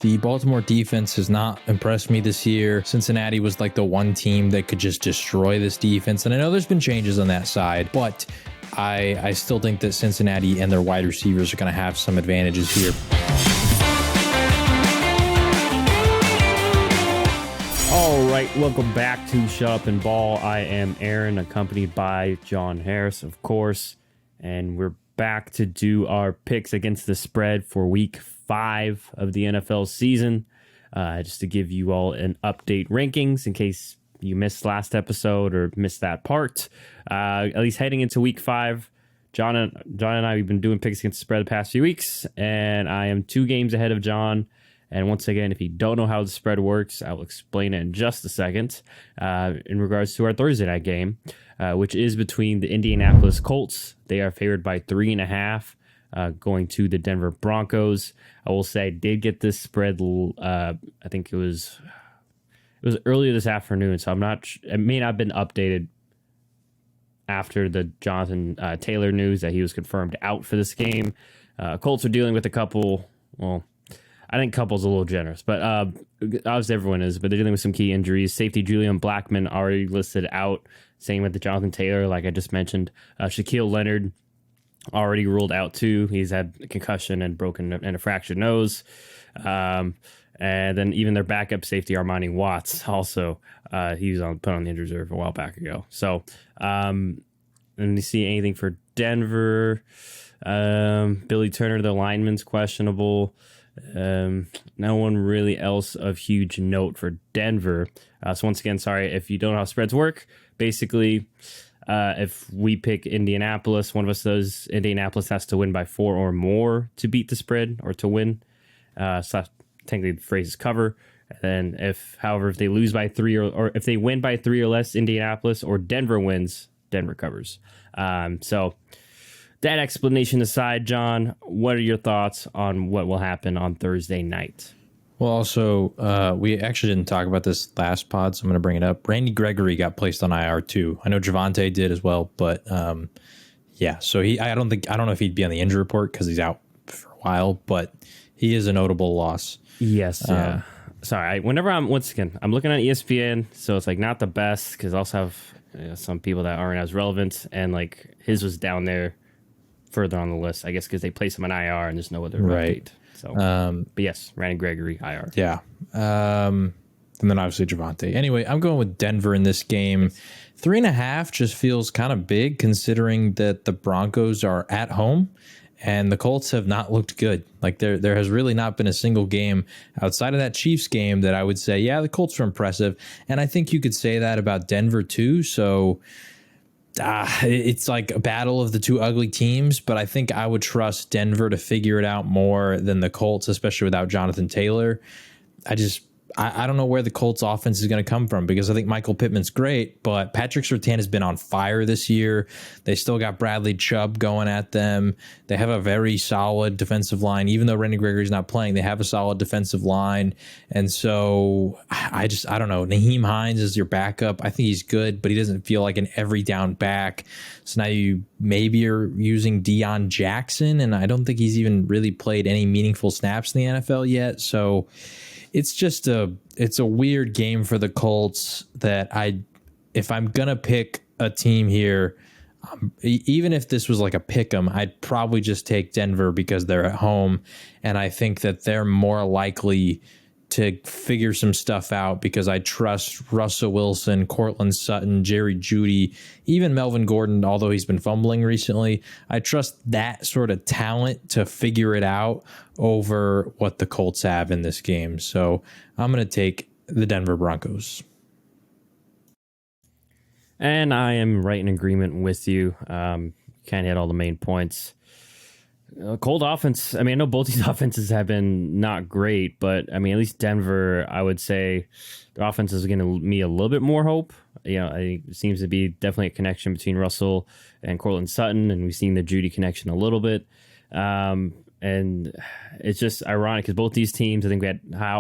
The Baltimore defense has not impressed me this year. Cincinnati was like the one team that could just destroy this defense. And I know there's been changes on that side, but I still think that Cincinnati and their wide receivers are going to have some advantages here. All right, welcome back to Shut Up and Ball. I am Aaron, accompanied by John Harris, of course, and we're back to do our picks against the spread for Week 5 of the NFL season. Just to give you all an update rankings in case you missed last episode or missed that part. At least heading into Week 5, John and I, we've been doing picks against the spread the past few weeks, and I am 2 games ahead of John. And once again, if you don't know how the spread works, I will explain it in just a second. In regards to our Thursday night game, which is between the Indianapolis Colts. They are favored by 3.5, going to the Denver Broncos. I will say I did get this spread. I think it was earlier this afternoon, so it may not have been updated after the Jonathan Taylor news that he was confirmed out for this game. Colts are dealing with a couple. Well, I think couple's a little generous, but obviously everyone is. But they're dealing with some key injuries. Safety Julian Blackmon already listed out. Same with the Jonathan Taylor, like I just mentioned. Shaquille Leonard already ruled out too. He's had a concussion and a fractured nose. And then even their backup safety Armani Watts also he was put on the injured reserve a while back ago. So let me see anything for Denver. Billy Turner, the lineman's questionable. No one really else of huge note for Denver. So once again, sorry if you don't know how spreads work. Basically, if we pick Indianapolis, one of us does. Indianapolis has to win by 4 or more to beat the spread or to win. So technically the phrase is cover. And then if they lose by 3 or if they win by 3 or less, Indianapolis or Denver wins, Denver covers. So that explanation aside, John, what are your thoughts on what will happen on Thursday night? Well, also, we actually didn't talk about this last pod, so I'm going to bring it up. Randy Gregory got placed on IR too. I know Javonte did as well, but yeah. So I don't know if he'd be on the injury report because he's out for a while, but he is a notable loss. Yes. Yeah. Sorry. Whenever I'm looking at ESPN, so it's like not the best because I also have some people that aren't as relevant, and like his was down there further on the list, I guess, because they place him on IR and there's no other update. So, but yes, Randy Gregory, IR. Yeah. And then obviously Javonte. Anyway, I'm going with Denver in this game. 3.5 just feels kind of big considering that the Broncos are at home and the Colts have not looked good. Like there has really not been a single game outside of that Chiefs game that I would say, yeah, the Colts are impressive. And I think you could say that about Denver too. So it's like a battle of the two ugly teams, but I think I would trust Denver to figure it out more than the Colts, especially without Jonathan Taylor. I don't know where the Colts offense is going to come from because I think Michael Pittman's great, but Patrick Surtain has been on fire this year. They still got Bradley Chubb going at them. They have a very solid defensive line. Even though Randy Gregory's not playing, they have a solid defensive line. And so I don't know. Naheem Hines is your backup. I think he's good, but he doesn't feel like an every down back. So now you're using Deion Jackson, and I don't think he's even really played any meaningful snaps in the NFL yet. So it's a weird game for the Colts that if I'm going to pick a team here, even if this was like a pick 'em, I'd probably just take Denver because they're at home. And I think that they're more likely to figure some stuff out because I trust Russell Wilson, Cortland Sutton, Jerry Jeudy, even Melvin Gordon, although he's been fumbling recently. I trust that sort of talent to figure it out over what the Colts have in this game. So I'm going to take the Denver Broncos. And I am right in agreement with you. Kind of hit all the main points. Cold offense. I mean, I know both these offenses have been not great, but I mean, at least Denver, I would say the offense is giving me a little bit more hope. I think it seems to be definitely a connection between Russell and Cortland Sutton, and we've seen the Jeudy connection a little bit. And it's just ironic because both these teams, I think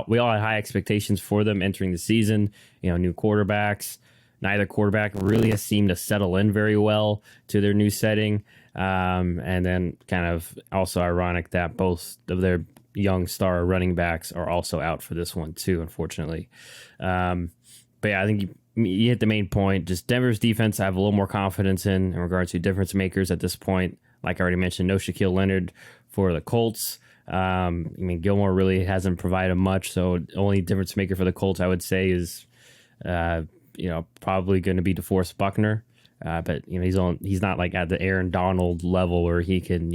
we all had high expectations for them entering the season. New quarterbacks. Neither quarterback really has seemed to settle in very well to their new setting. And then kind of also ironic that both of their young star running backs are also out for this one too, unfortunately. But yeah, I think you hit the main point. Just Denver's defense I have a little more confidence in regards to difference makers at this point. Like I already mentioned, no Shaquille Leonard for the Colts. I mean, Gilmore really hasn't provided much, so only difference maker for the Colts I would say is, probably going to be DeForest Buckner. But he's not like at the Aaron Donald level where he can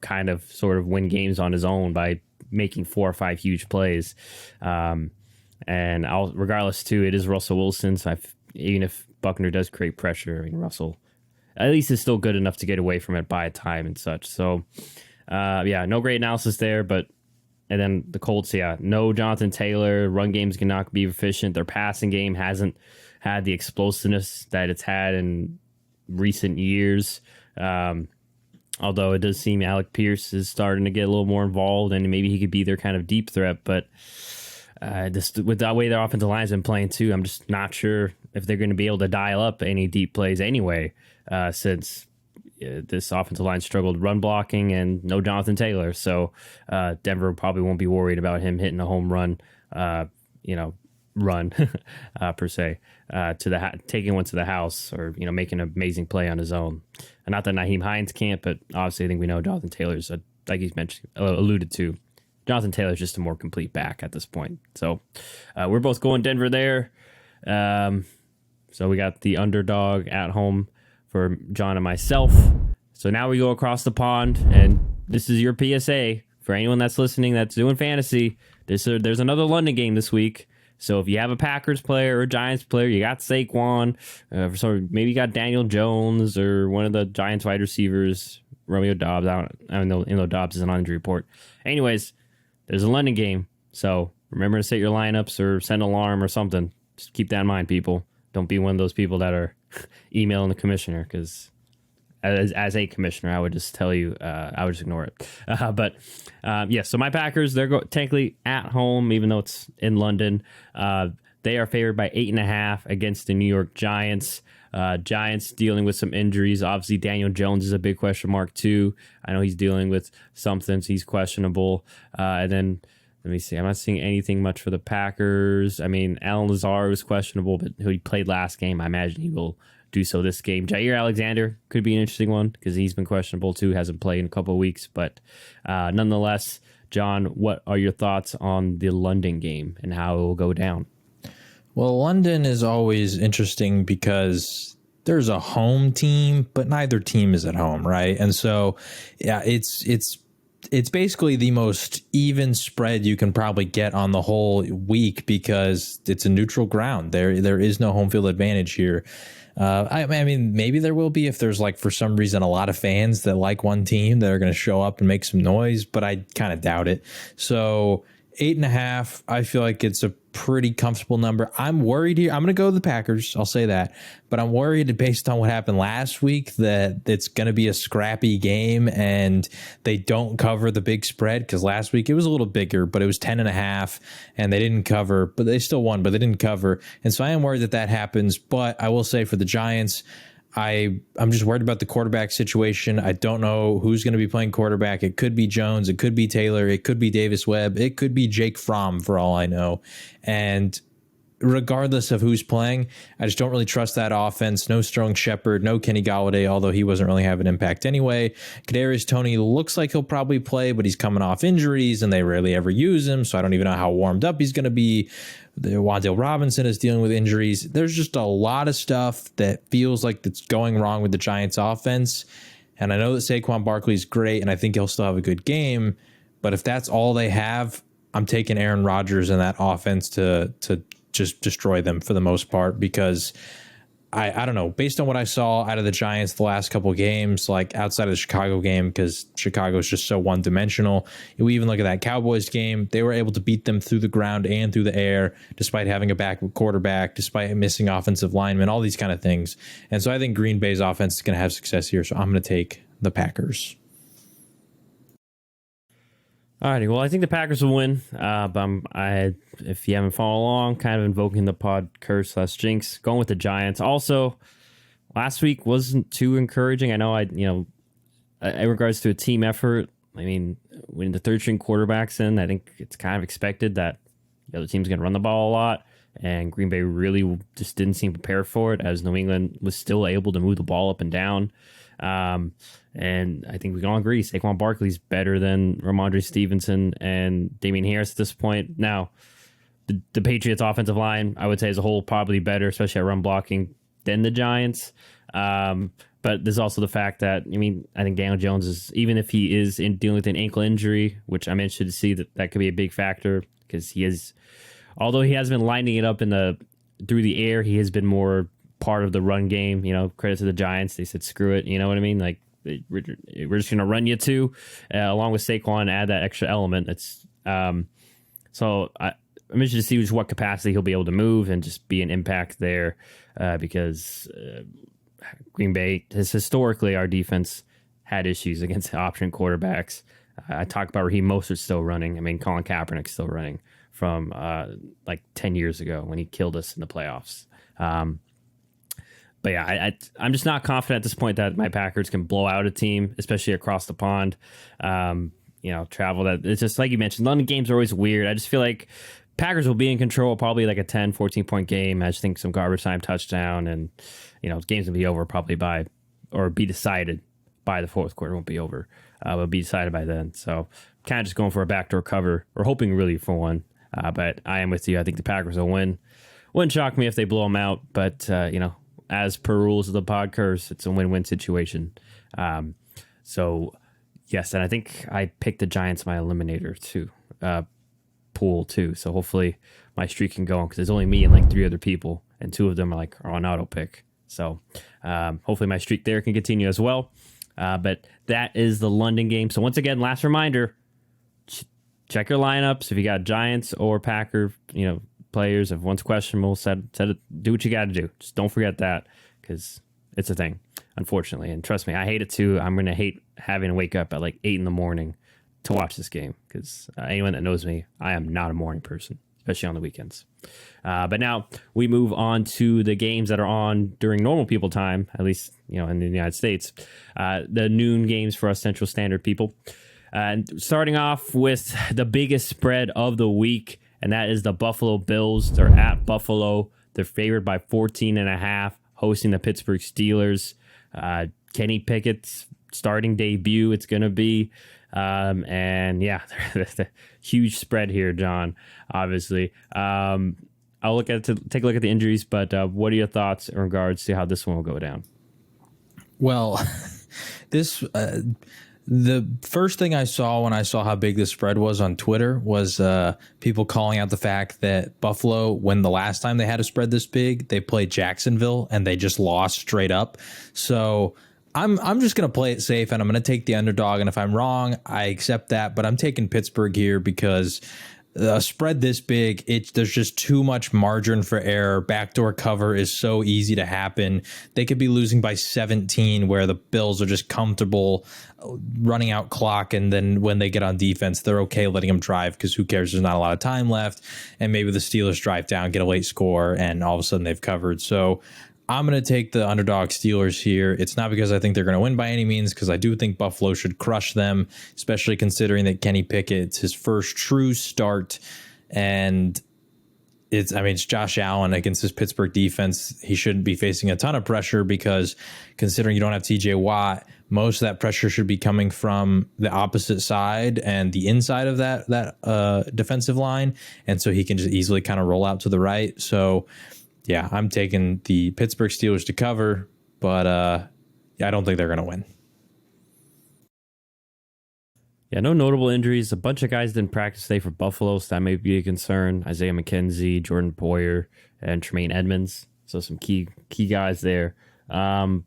kind of sort of win games on his own by making 4 or 5 huge plays. And regardless too, it is Russell Wilson. So even if Buckner does create pressure, I mean Russell at least is still good enough to get away from it by a time and such. So no great analysis there, and then the Colts, no Jonathan Taylor. Run game's cannot be efficient. Their passing game hasn't had the explosiveness that it's had in recent years. Although it does seem Alec Pierce is starting to get a little more involved, and maybe he could be their kind of deep threat. But with the way their offensive line's been playing too, I'm just not sure if they're going to be able to dial up any deep plays anyway, since this offensive line struggled run blocking and no Jonathan Taylor. So Denver probably won't be worried about him hitting a home run, run per se, taking one to the house or making an amazing play on his own. And not that Nyheim Hines can't, but obviously I think we know Jonathan Taylor's like he's mentioned, alluded to. Jonathan Taylor's just a more complete back at this point. So we're both going Denver there. So we got the underdog at home for John and myself. So now we go across the pond, and this is your PSA for anyone that's listening that's doing fantasy. There's another London game this week. So if you have a Packers player or a Giants player, you got Saquon, maybe you got Daniel Jones or one of the Giants wide receivers, Romeo Dobbs. I don't know Dobbs is on injury report. Anyways, there's a London game. So remember to set your lineups or send an alarm or something. Just keep that in mind, people. Don't be one of those people that are emailing the commissioner, because as a commissioner, I would just tell you, I would just ignore it. So my Packers, they're technically at home, even though it's in London. They are favored by 8.5 against the New York Giants. Giants dealing with some injuries. Obviously, Daniel Jones is a big question mark too. I know he's dealing with something, so he's questionable. And then let me see. I'm not seeing anything much for the Packers. I mean, Alan Lazard was questionable, but he played last game. I imagine he will do so this game. Jair Alexander could be an interesting one because he's been questionable too. Hasn't played in a couple of weeks. But nonetheless, John, what are your thoughts on the London game and how it will go down? Well, London is always interesting because there's a home team, but neither team is at home, right? And so, it's basically the most even spread you can probably get on the whole week because it's a neutral ground. There is no home field advantage here. I mean, maybe there will be if there's for some reason a lot of fans that like one team that are going to show up and make some noise, but I kind of doubt it. So 8.5, I feel like it's a pretty comfortable number. I'm worried here. I'm going to go with the Packers. I'll say that. But I'm worried based on what happened last week that it's going to be a scrappy game and they don't cover the big spread, because last week it was a little bigger, but it was 10.5 and they didn't cover, but they still won, but they didn't cover. And so I am worried that happens. But I will say for the Giants, I'm just worried about the quarterback situation. I don't know who's going to be playing quarterback. It could be Jones. It could be Taylor. It could be Davis Webb. It could be Jake Fromm for all I know. And regardless of who's playing, I just don't really trust that offense. No Sterling Shepard, no Kenny Golladay, although he wasn't really having an impact anyway. Kadarius Toney looks like he'll probably play, but he's coming off injuries and they rarely ever use him. So I don't even know how warmed up he's going to be. Wan'Dale Robinson is dealing with injuries. There's just a lot of stuff that feels like it's going wrong with the Giants offense. And I know that Saquon Barkley is great, and I think he'll still have a good game. But if that's all they have, I'm taking Aaron Rodgers and that offense to just destroy them for the most part, because I don't know, based on what I saw out of the Giants the last couple of games, outside of the Chicago game, because Chicago is just so one-dimensional. We even look at that Cowboys game. They were able to beat them through the ground and through the air, despite having a backup quarterback, despite missing offensive linemen, all these kind of things. And so I think Green Bay's offense is going to have success here, so I'm going to take the Packers. Alrighty, well, I think the Packers will win. But if you haven't followed along, kind of invoking the pod curse / jinx, going with the Giants. Also, last week wasn't too encouraging. I know in regards to a team effort, I mean, when the third string quarterback's in, I think it's kind of expected that the other team's going to run the ball a lot. And Green Bay really just didn't seem prepared for it, as New England was still able to move the ball up and down. And I think we can all agree Saquon Barkley's better than Ramondre Stevenson and Damian Harris at this point. Now, the Patriots offensive line, I would say as a whole, probably better, especially at run blocking, than the Giants. But there's also the fact that, I mean, I think Daniel Jones is, even if he is dealing with an ankle injury, which I'm interested to see that could be a big factor, because he is, although he has been lining it up through the air, he has been more part of the run game. Credit to the Giants. They said, screw it. You know what I mean? Like, we're just going to run you too, along with Saquon, add that extra element. So I'm interested to see just what capacity he'll be able to move and just be an impact there, because Green Bay has historically, our defense had issues against option quarterbacks. I talked about Raheem Mostert still running. I mean, Colin Kaepernick still running from like 10 years ago when he killed us in the playoffs. But yeah, I'm just not confident at this point that my Packers can blow out a team, especially across the pond. Travel, that it's just like you mentioned, London games are always weird. I just feel like Packers will be in control, probably like a 10, 14-point game. I just think some garbage time touchdown, and the game's gonna be over probably be decided by the fourth quarter. It won't be over, but be decided by then. So kind of just going for a backdoor cover, or hoping really for one. But I am with you. I think the Packers will win. Wouldn't shock me if they blow them out, but as per rules of the podcast, it's a win-win situation. So yes, and I think I picked the Giants my eliminator too, pool too. So hopefully my streak can go on, because there's only me and like 3 other people, and 2 of them are on auto pick. So hopefully my streak there can continue as well. But that is the London game. So once again, last reminder, check your lineups. If you got Giants or Packer, players, if one's questionable, do what you got to do. Just don't forget that, because it's a thing, unfortunately. And trust me, I hate it too. I'm going to hate having to wake up at like 8 a.m. to watch this game, because anyone that knows me, I am not a morning person, especially on the weekends. But now we move on to the games that are on during normal people time, at least, in the United States. The noon games for us Central Standard people. And starting off with the biggest spread of the week, and that is the Buffalo Bills. They're at Buffalo. They're favored by 14.5, hosting the Pittsburgh Steelers. Kenny Pickett's starting debut, it's going to be. And yeah, the huge spread here, John, obviously. I'll take a look at the injuries, but what are your thoughts in regards to how this one will go down? Well, the first thing I saw when I saw how big this spread was on Twitter was people calling out the fact that Buffalo, when the last time they had a spread this big, they played Jacksonville and they just lost straight up. So I'm just going to play it safe, and I'm going to take the underdog. And if I'm wrong, I accept that. But I'm taking Pittsburgh here because a spread this big, there's just too much margin for error. Backdoor cover is so easy to happen. They could be losing by 17, where the Bills are just comfortable running out clock, and then when they get on defense, they're okay letting them drive, because who cares? There's not a lot of time left, and maybe the Steelers drive down, get a late score, and all of a sudden they've covered. So I'm going to take the underdog Steelers here. It's not because I think they're going to win by any means, because I do think Buffalo should crush them, especially considering that Kenny Pickett's his first true start. And it's Josh Allen against this Pittsburgh defense. He shouldn't be facing a ton of pressure, because considering you don't have TJ Watt, most of that pressure should be coming from the opposite side and the inside of that defensive line. And so he can just easily kind of roll out to the right. So yeah, I'm taking the Pittsburgh Steelers to cover, but I don't think they're going to win. Yeah, no notable injuries. A bunch of guys didn't practice today for Buffalo, so that may be a concern. Isaiah McKenzie, Jordan Poyer, and Tremaine Edmonds. So some key guys there. But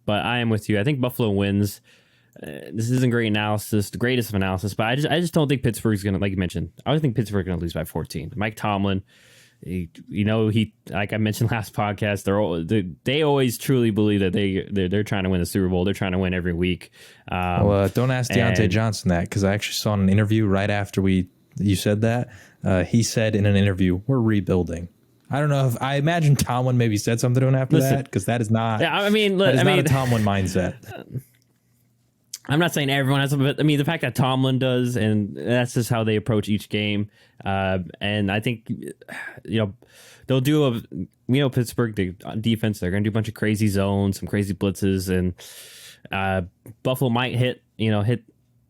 I am with you. I think Buffalo wins. This isn't great analysis, the greatest of analysis, but I just don't think Pittsburgh's going to, like you mentioned, I don't think Pittsburgh's going to lose by 14. Mike Tomlin, he like I mentioned last podcast, they always truly believe that they're trying to win the Super Bowl. They're trying to win every week. Don't ask Deontay Johnson that, because I actually saw in an interview right after you said that. He said in an interview, "We're rebuilding." I don't know if I imagine Tomlin maybe said something to him after that, because that is not. Yeah, not a Tomlin mindset. I'm not saying everyone has, but I mean the fact that Tomlin does, and that's just how they approach each game. And I think they'll do Pittsburgh the defense. They're going to do a bunch of crazy zones, some crazy blitzes, and Buffalo might hit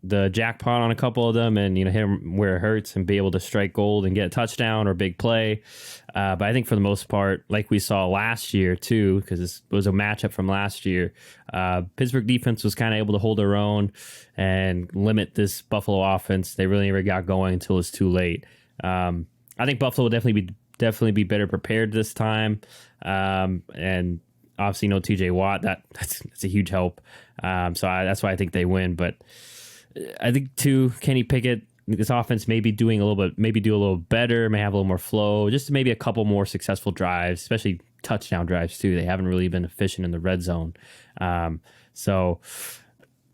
the jackpot on a couple of them, and hit them where it hurts and be able to strike gold and get a touchdown or big play. But I think for the most part, like we saw last year too, because this was a matchup from last year, Pittsburgh defense was kind of able to hold their own and limit this Buffalo offense. They really never got going until it's too late. I think Buffalo will definitely be better prepared this time, and obviously no TJ Watt. That's a huge help. So that's why I think they win. But I think too, Kenny Pickett, this offense may be doing a little better, may have a little more flow, just maybe a couple more successful drives, especially touchdown drives too. They haven't really been efficient in the red zone. So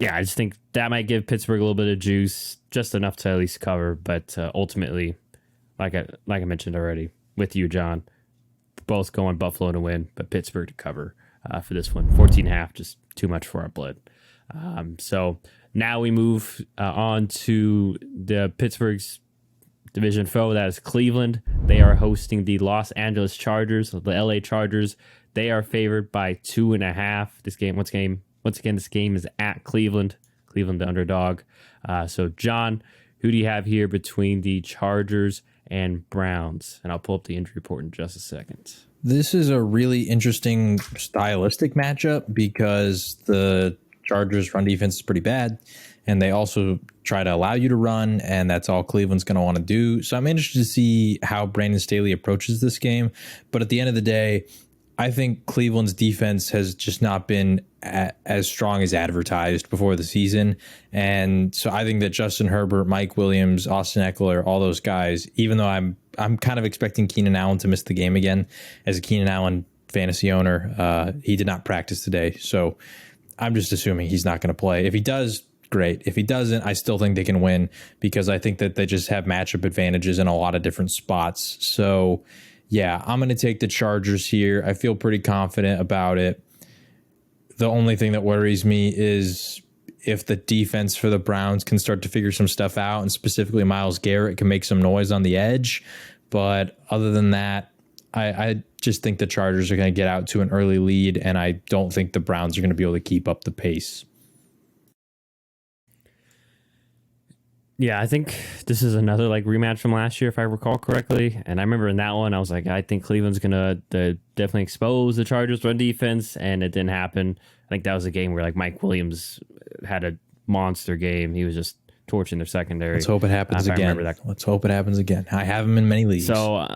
yeah, I just think that might give Pittsburgh a little bit of juice, just enough to at least cover. But ultimately, like I mentioned already with you, John, both going Buffalo to win, but Pittsburgh to cover for this one. 14.5, just too much for our blood. So now we move on to the Pittsburgh's division foe, that is Cleveland. They are hosting the Los Angeles Chargers, the LA Chargers. They are favored by 2.5. This game is at Cleveland. Cleveland, the underdog. So, John, who do you have here between the Chargers and Browns? And I'll pull up the injury report in just a second. This is a really interesting stylistic matchup because the Chargers' run defense is pretty bad, and they also try to allow you to run, and that's all Cleveland's going to want to do. So I'm interested to see how Brandon Staley approaches this game. But at the end of the day, I think Cleveland's defense has just not been as strong as advertised before the season. And so I think that Justin Herbert, Mike Williams, Austin Eckler, all those guys, even though I'm kind of expecting Keenan Allen to miss the game again as a Keenan Allen fantasy owner, he did not practice today. So I'm just assuming he's not going to play. If he does, great. If he doesn't, I still think they can win because I think that they just have matchup advantages in a lot of different spots. So, yeah, I'm going to take the Chargers here. I feel pretty confident about it. The only thing that worries me is if the defense for the Browns can start to figure some stuff out, and specifically Myles Garrett can make some noise on the edge. But other than that, I just think the Chargers are going to get out to an early lead, and I don't think the Browns are going to be able to keep up the pace. Yeah, I think this is another rematch from last year, if I recall correctly. And I remember in that one, I was like, I think Cleveland's going to definitely expose the Chargers' run defense, and it didn't happen. I think that was a game where Mike Williams had a monster game. He was just torching their secondary. Let's hope it happens again. Let's hope it happens again. I have him in many leagues. So,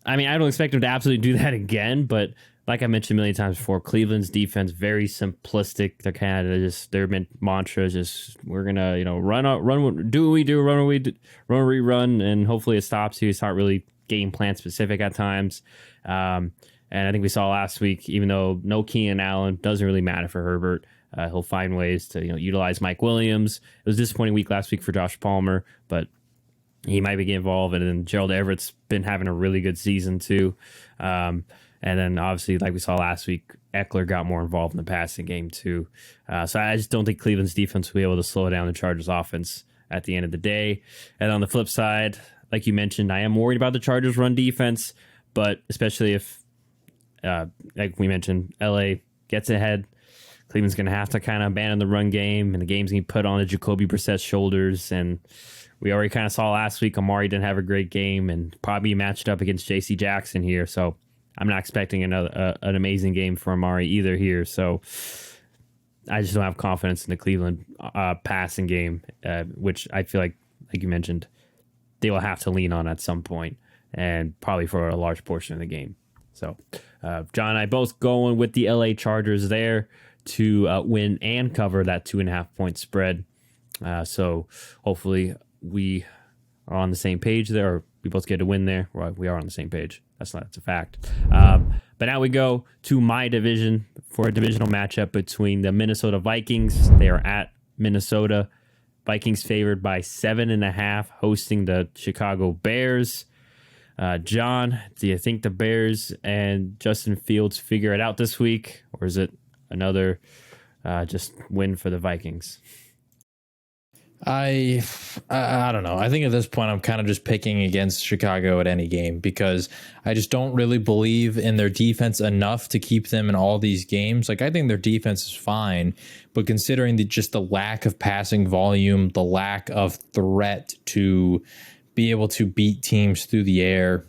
I mean, I don't expect him to absolutely do that again, but like I mentioned a million times before, Cleveland's defense, very simplistic. They're kind of just, their mantra is just, we're going to, run, do what we do, run what we run, and hopefully it stops you. It's not really game plan specific at times. And I think we saw last week, even though no Keenan Allen, doesn't really matter for Herbert. He'll find ways to, utilize Mike Williams. It was a disappointing week last week for Josh Palmer, but he might be getting involved. And then Gerald Everett's been having a really good season too. And then obviously, like we saw last week, Eckler got more involved in the passing game too. So I just don't think Cleveland's defense will be able to slow down the Chargers offense at the end of the day. And on the flip side, like you mentioned, I am worried about the Chargers run defense, but especially if, like we mentioned, LA gets ahead, Cleveland's going to have to kind of abandon the run game, and the game's going to be put on the Jacoby Brissett's shoulders. And we already kind of saw last week, Amari didn't have a great game and probably matched up against J.C. Jackson here. So I'm not expecting an amazing game for Amari either here. So I just don't have confidence in the Cleveland passing game, which I feel like you mentioned, they will have to lean on at some point, and probably for a large portion of the game. So John and I both going with the LA Chargers there to win and cover that 2.5 point spread. So hopefully we are on the same page there, or we both get a win there. Well, we are on the same page. That's a fact. But now we go to my division for a divisional matchup between the Minnesota Vikings. They are at Minnesota. Vikings favored by 7.5, hosting the Chicago Bears. John, do you think the Bears and Justin Fields figure it out this week, or is it another just win for the Vikings? I don't know. I think at this point I'm kind of just picking against Chicago at any game because I just don't really believe in their defense enough to keep them in all these games. Like I think their defense is fine, but considering just the lack of passing volume, the lack of threat to be able to beat teams through the air,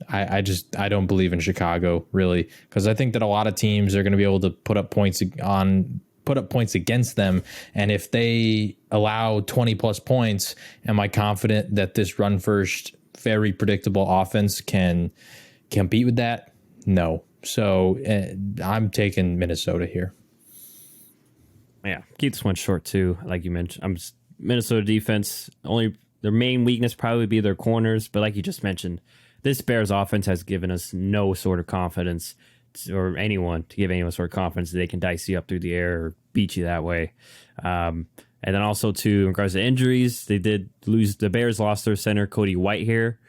I don't believe in Chicago really, because I think that a lot of teams are going to be able to put up points against them. And if they allow 20 plus points, am I confident that this run first, very predictable offense can compete with that? No. So I'm taking Minnesota here. Yeah, keep this one short too. Like you mentioned, Minnesota defense, only their main weakness probably be their corners. But like you just mentioned, this Bears offense has given us no sort of confidence, or anyone to give anyone sort of confidence that they can dice you up through the air or beat you that way. And then also too, in regards to injuries, they did lose. The Bears lost their center Cody White here,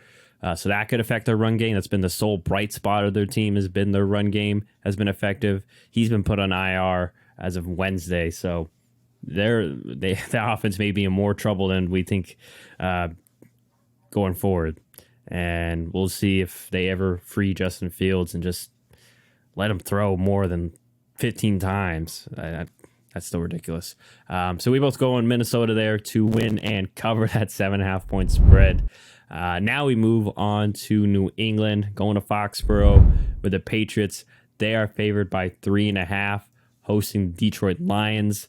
so that could affect their run game. That's been the sole bright spot of their team, has been their run game has been effective. He's been put on IR as of Wednesday, so the offense may be in more trouble than we think going forward. And we'll see if they ever free Justin Fields and just let him throw more than 15 times. That's still ridiculous. So we both go in Minnesota there to win and cover that 7.5 point spread. Now we move on to New England, going to Foxborough with the Patriots. They are favored by 3.5, hosting the Detroit Lions.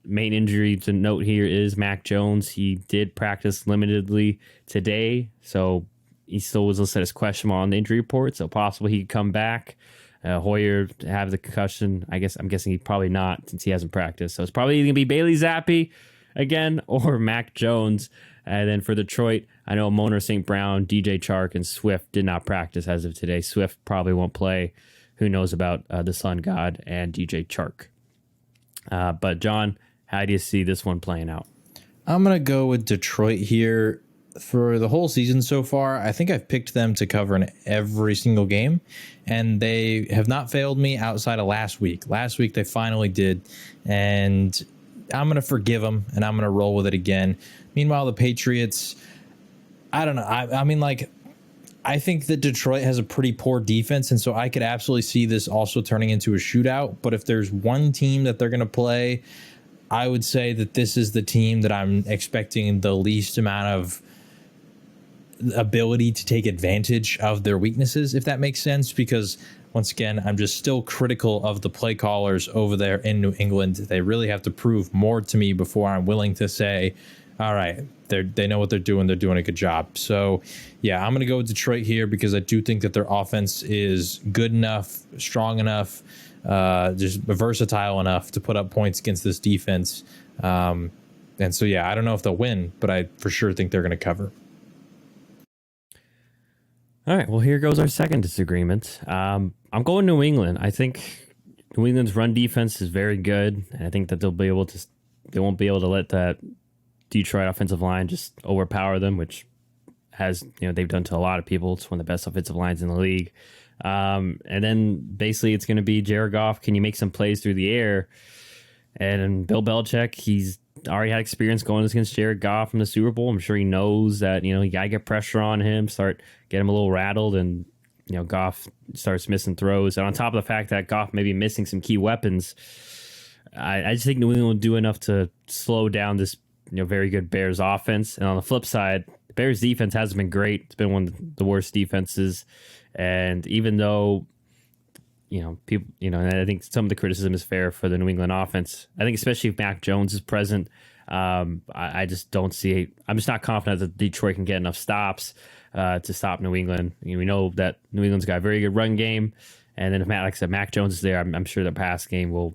Main injury to note here is Mac Jones. He did practice limitedly today, so he still was listed as questionable on the injury report, so possible he could come back. Hoyer have the concussion. I'm guessing he probably not since he hasn't practiced. So it's probably going to be Bailey Zappi again or Mac Jones. And then for Detroit, I know Moner St. Brown, DJ Chark, and Swift did not practice as of today. Swift probably won't play. Who knows about the Sun God and DJ Chark. But John, how do you see this one playing out? I'm going to go with Detroit here. For the whole season so far, I think I've picked them to cover in every single game, and they have not failed me outside of last week. Last week they finally did, and I'm going to forgive them, and I'm going to roll with it again. Meanwhile, the Patriots, I don't know. I think that Detroit has a pretty poor defense, and so I could absolutely see this also turning into a shootout. But if there's one team that they're going to play, I would say that this is the team that I'm expecting the least amount of ability to take advantage of their weaknesses, if that makes sense, because once again, I'm just still critical of the play callers over there in New England. They really have to prove more to me before I'm willing to say, all right, they know what they're doing. They're doing a good job. So, yeah, I'm going to go with Detroit here because I do think that their offense is good enough, strong enough, just versatile enough to put up points against this defense. And so, yeah, I don't know if they'll win, but I for sure think they're going to cover. All right, well, here goes our second disagreement. I'm going New England. I think New England's run defense is very good, and I think that they won't be able to let that Detroit offensive line just overpower them, which they've done to a lot of people. It's one of the best offensive lines in the league. And then basically it's going to be Jared Goff. Can you make some plays through the air? And Bill Belichick, he's already had experience going against Jared Goff in the Super Bowl. I'm sure he knows that, you got to get pressure on him, get him a little rattled, and, Goff starts missing throws. And on top of the fact that Goff may be missing some key weapons, I just think New England will do enough to slow down this, very good Bears offense. And on the flip side, the Bears defense hasn't been great. It's been one of the worst defenses. And even though, people, and I think some of the criticism is fair for the New England offense, I think especially if Mac Jones is present, I just don't see. I'm just not confident that Detroit can get enough stops to stop New England. We know that New England's got a very good run game, and then if Mac Jones is there, I'm sure the pass game will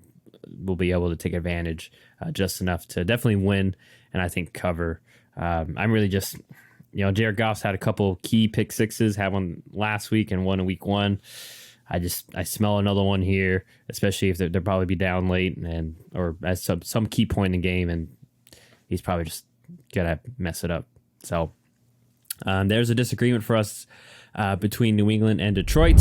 be able to take advantage just enough to definitely win, and I think cover. I'm really just, Jared Goff's had a couple key pick sixes, had one last week and one in week one. I smell another one here, especially if they'll probably be down late or at some key point in the game, and he's probably just gonna mess it up. So there's a disagreement for us between New England and Detroit.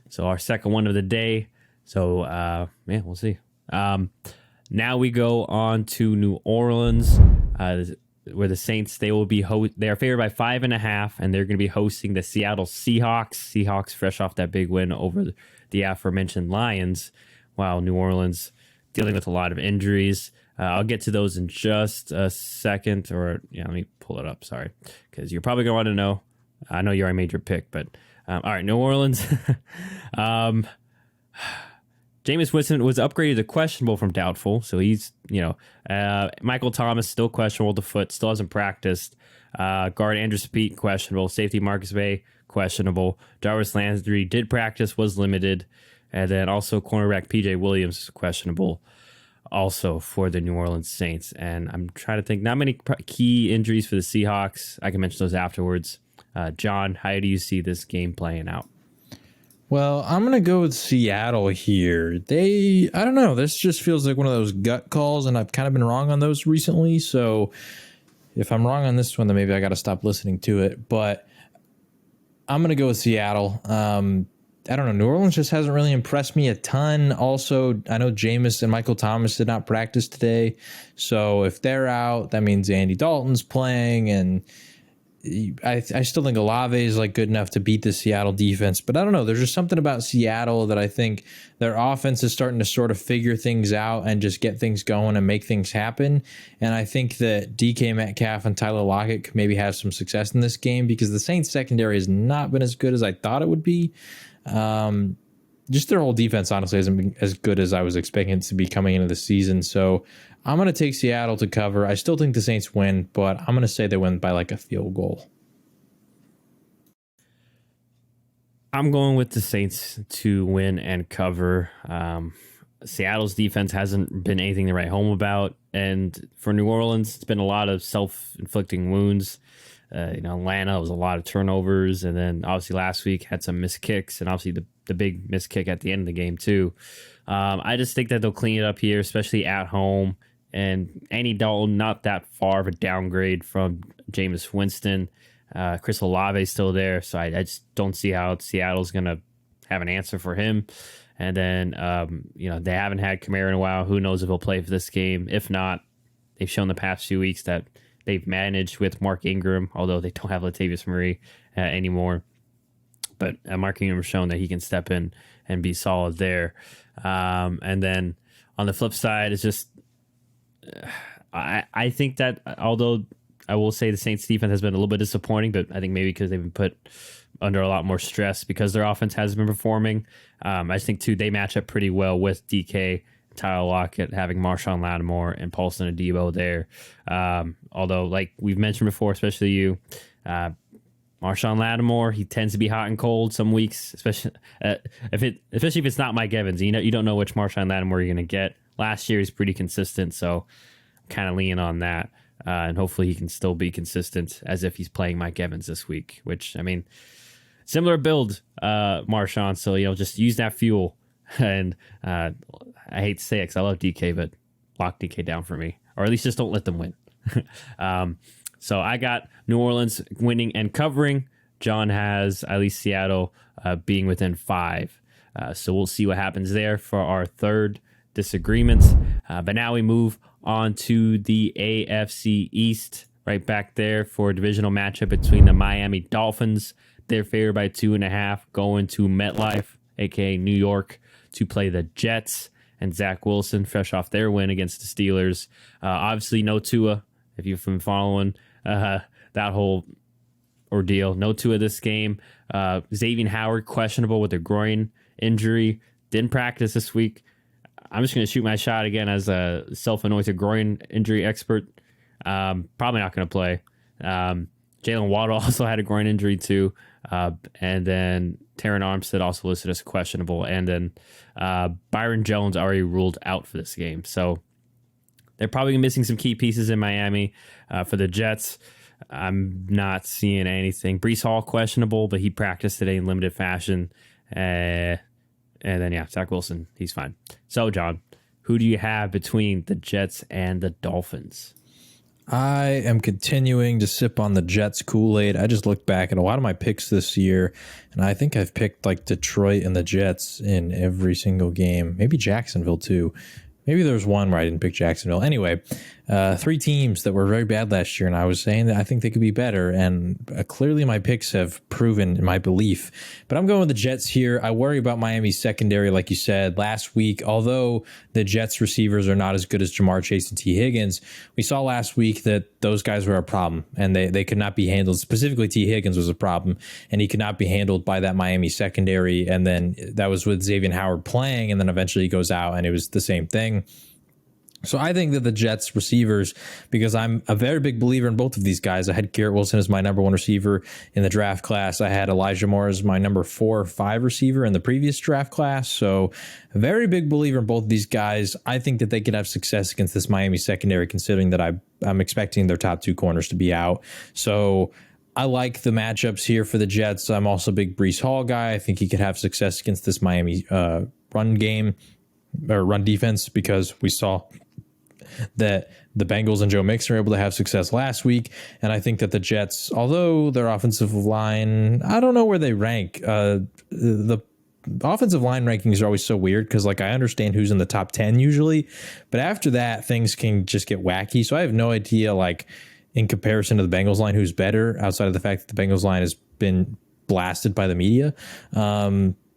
So our second one of the day. So we'll see. Now we go on to New Orleans, where the Saints, they are favored by 5.5, and they're going to be hosting the Seattle Seahawks. Seahawks fresh off that big win over the aforementioned Lions, while New Orleans dealing with a lot of injuries. I'll get to those in just a second, let me pull it up, sorry, because you're probably going to want to know. I know you already made your pick, but all right, New Orleans. Jameis Winston was upgraded to questionable from doubtful, so he's, Michael Thomas still questionable with the foot, still hasn't practiced. Guard Andrew Speed questionable, safety Marcus Bay questionable. Jarvis Landry did practice, was limited, and then also cornerback PJ Williams is questionable also for the New Orleans Saints. And I'm trying to think, not many key injuries for the Seahawks. I can mention those afterwards. John, how do you see this game playing out? Well, I'm going to go with Seattle here. I don't know. This just feels like one of those gut calls, and I've kind of been wrong on those recently. So if I'm wrong on this one, then maybe I got to stop listening to it. But I'm going to go with Seattle. I don't know. New Orleans just hasn't really impressed me a ton. Also, I know Jameis and Michael Thomas did not practice today. So if they're out, that means Andy Dalton's playing, and I still think Olave is like good enough to beat the Seattle defense, but I don't know. There's just something about Seattle that I think their offense is starting to sort of figure things out and just get things going and make things happen. And I think that DK Metcalf and Tyler Lockett could maybe have some success in this game because the Saints secondary has not been as good as I thought it would be. Just their whole defense honestly hasn't been as good as I was expecting it to be coming into the season. So I'm going to take Seattle to cover. I still think the Saints win, but I'm going to say they win by like a field goal. I'm going with the Saints to win and cover. Seattle's defense hasn't been anything to write home about. And for New Orleans, it's been a lot of self-inflicting wounds. Atlanta was a lot of turnovers. And then obviously last week had some missed kicks and obviously the big missed kick at the end of the game too. I just think that they'll clean it up here, especially at home. And Andy Dalton, not that far of a downgrade from Jameis Winston. Chris Olave is still there, so I just don't see how Seattle's going to have an answer for him. And then, they haven't had Kamara in a while. Who knows if he'll play for this game? If not, they've shown the past few weeks that they've managed with Mark Ingram, although they don't have Latavius Murray anymore. But Mark Ingram has shown that he can step in and be solid there. And then on the flip side, it's just I think that although I will say the Saints defense has been a little bit disappointing, but I think maybe because they've been put under a lot more stress because their offense has been performing. I just think, too, they match up pretty well with DK, Tyler Lockett, having Marshawn Lattimore and Paulson Adebo there. Although, like we've mentioned before, especially you, Marshawn Lattimore, he tends to be hot and cold some weeks, especially if it's not Mike Evans. You don't know which Marshawn Lattimore you're going to get. Last year he's pretty consistent, so I'm kind of leaning on that. And hopefully he can still be consistent as if he's playing Mike Evans this week, which, I mean, similar build, Marshawn. So, just use that fuel. And I hate to say it because I love DK, but lock DK down for me. Or at least just don't let them win. So I got New Orleans winning and covering. John has at least Seattle being within 5. So we'll see what happens there for our third disagreements. But now we move on to the AFC East, right back there for a divisional matchup between the Miami Dolphins. They're favored by 2.5 going to MetLife, aka New York, to play the Jets. And Zach Wilson, fresh off their win against the Steelers. Obviously, no Tua, if you've been following that whole ordeal. No Tua this game. Xavier Howard, questionable with a groin injury. Didn't practice this week. I'm just going to shoot my shot again as a self-anointed groin injury expert. Probably not going to play. Jalen Waddle also had a groin injury too. And then Terran Armstead also listed as questionable. And then Byron Jones already ruled out for this game. So they're probably missing some key pieces in Miami. For the Jets, I'm not seeing anything. Breece Hall questionable, but he practiced today in limited fashion. And then, Zach Wilson, he's fine. So, John, who do you have between the Jets and the Dolphins? I am continuing to sip on the Jets Kool-Aid. I just looked back at a lot of my picks this year, and I think I've picked like Detroit and the Jets in every single game. Maybe Jacksonville too. Maybe there was one where I didn't pick Jacksonville. Anyway, 3 teams that were very bad last year, and I was saying that I think they could be better, and clearly my picks have proven my belief. But I'm going with the Jets here. I worry about Miami's secondary, like you said last week. Although the Jets receivers are not as good as Jamar Chase and T. Higgins, we saw last week that those guys were a problem, and they could not be handled. Specifically, T. Higgins was a problem, and he could not be handled by that Miami secondary. And then that was with Xavier Howard playing, and then eventually he goes out, and it was the same thing. So I think that the Jets receivers, because I'm a very big believer in both of these guys. I had Garrett Wilson as my number 1 receiver in the draft class. I had Elijah Moore as my number 4 or 5 receiver in the previous draft class. So a very big believer in both of these guys. I think that they could have success against this Miami secondary, considering that I'm expecting their top 2 corners to be out. So I like the matchups here for the Jets. I'm also a big Breece Hall guy. I think he could have success against this Miami run game or run defense, because we saw that the Bengals and Joe Mixon were able to have success last week. And I think that the Jets, although their offensive line, I don't know where they rank. The offensive line rankings are always so weird, because like I understand who's in the top 10 usually, but after that things can just get wacky. So I have no idea, like in comparison to the Bengals line, who's better, outside of the fact that the Bengals line has been blasted by the media.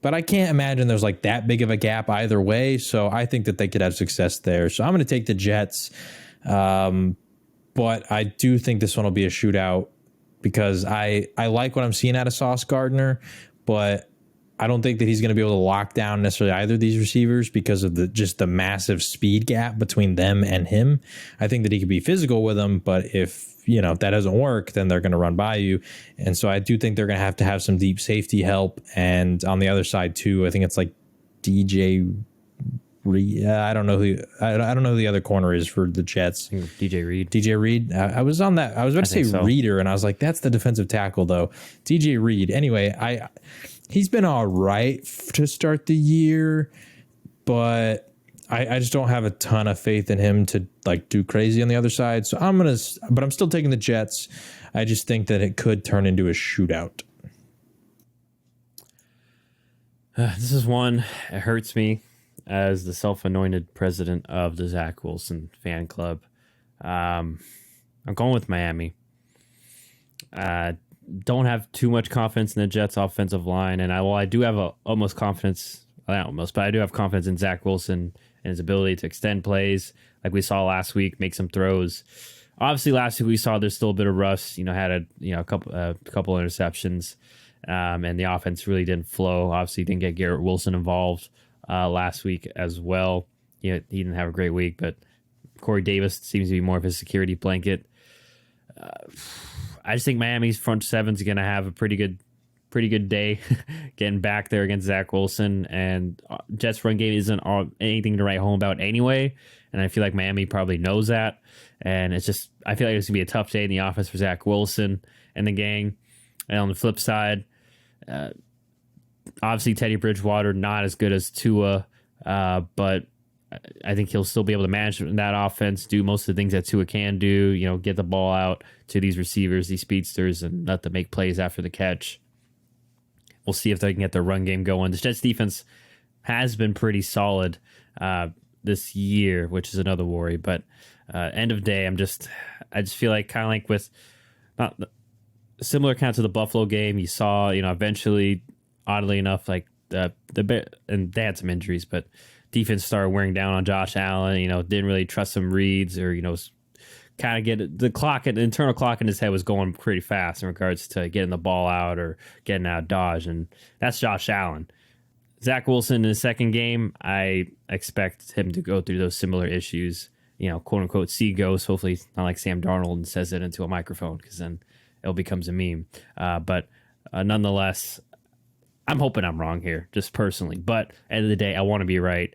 But I can't imagine there's like that big of a gap either way. So I think that they could have success there. So I'm going to take the Jets. But I do think this one will be a shootout, because I like what I'm seeing out of Sauce Gardner, but I don't think that he's going to be able to lock down necessarily either of these receivers because of the massive speed gap between them and him. I think that he could be physical with them, but if that doesn't work, then they're going to run by you. And so I do think they're going to have some deep safety help. And on the other side too, I think it's like DJ Reed. I don't know who the other corner is for the Jets. DJ Reed. DJ Reed. I was on that. I was about to say so. Reader, and I was like, that's the defensive tackle though. DJ Reed. Anyway, he's been all right to start the year, but I just don't have a ton of faith in him to like do crazy on the other side. So but I'm still taking the Jets. I just think that it could turn into a shootout. This is one, it hurts me as the self-anointed president of the Zach Wilson fan club. I'm going with Miami. Don't have too much confidence in the Jets offensive line. And I do have but I do have confidence in Zach Wilson and his ability to extend plays like we saw last week, make some throws. Obviously, last week we saw there's still a bit of rust. Had a couple interceptions, and the offense really didn't flow. Obviously, didn't get Garrett Wilson involved last week as well. He didn't have a great week, but Corey Davis seems to be more of his security blanket. I just think Miami's front seven is going to have a pretty good day getting back there against Zach Wilson, and Jets run game isn't anything to write home about anyway. And I feel like Miami probably knows that. And I feel like it's going to be a tough day in the offense for Zach Wilson and the gang. And on the flip side, obviously Teddy Bridgewater, not as good as Tua, but I think he'll still be able to manage that offense, do most of the things that Tua can do, get the ball out to these receivers, these speedsters, and let them make plays after the catch. We'll see if they can get their run game going. The Jets defense has been pretty solid this year, which is another worry. But end of day, I just feel like kind of like with not similar kind of to the Buffalo game. You saw, eventually, oddly enough, like and they had some injuries, but defense started wearing down on Josh Allen. Didn't really trust some reads, or kind of get the internal clock in his head was going pretty fast in regards to getting the ball out or getting out of dodge, and that's Josh Allen. Zach Wilson in his second game, I expect him to go through those similar issues, quote unquote, see ghosts. Hopefully not like Sam Darnold and says it into a microphone, because then it becomes a meme. But nonetheless, I'm hoping I'm wrong here, just personally. But at the end of the day, I want to be right.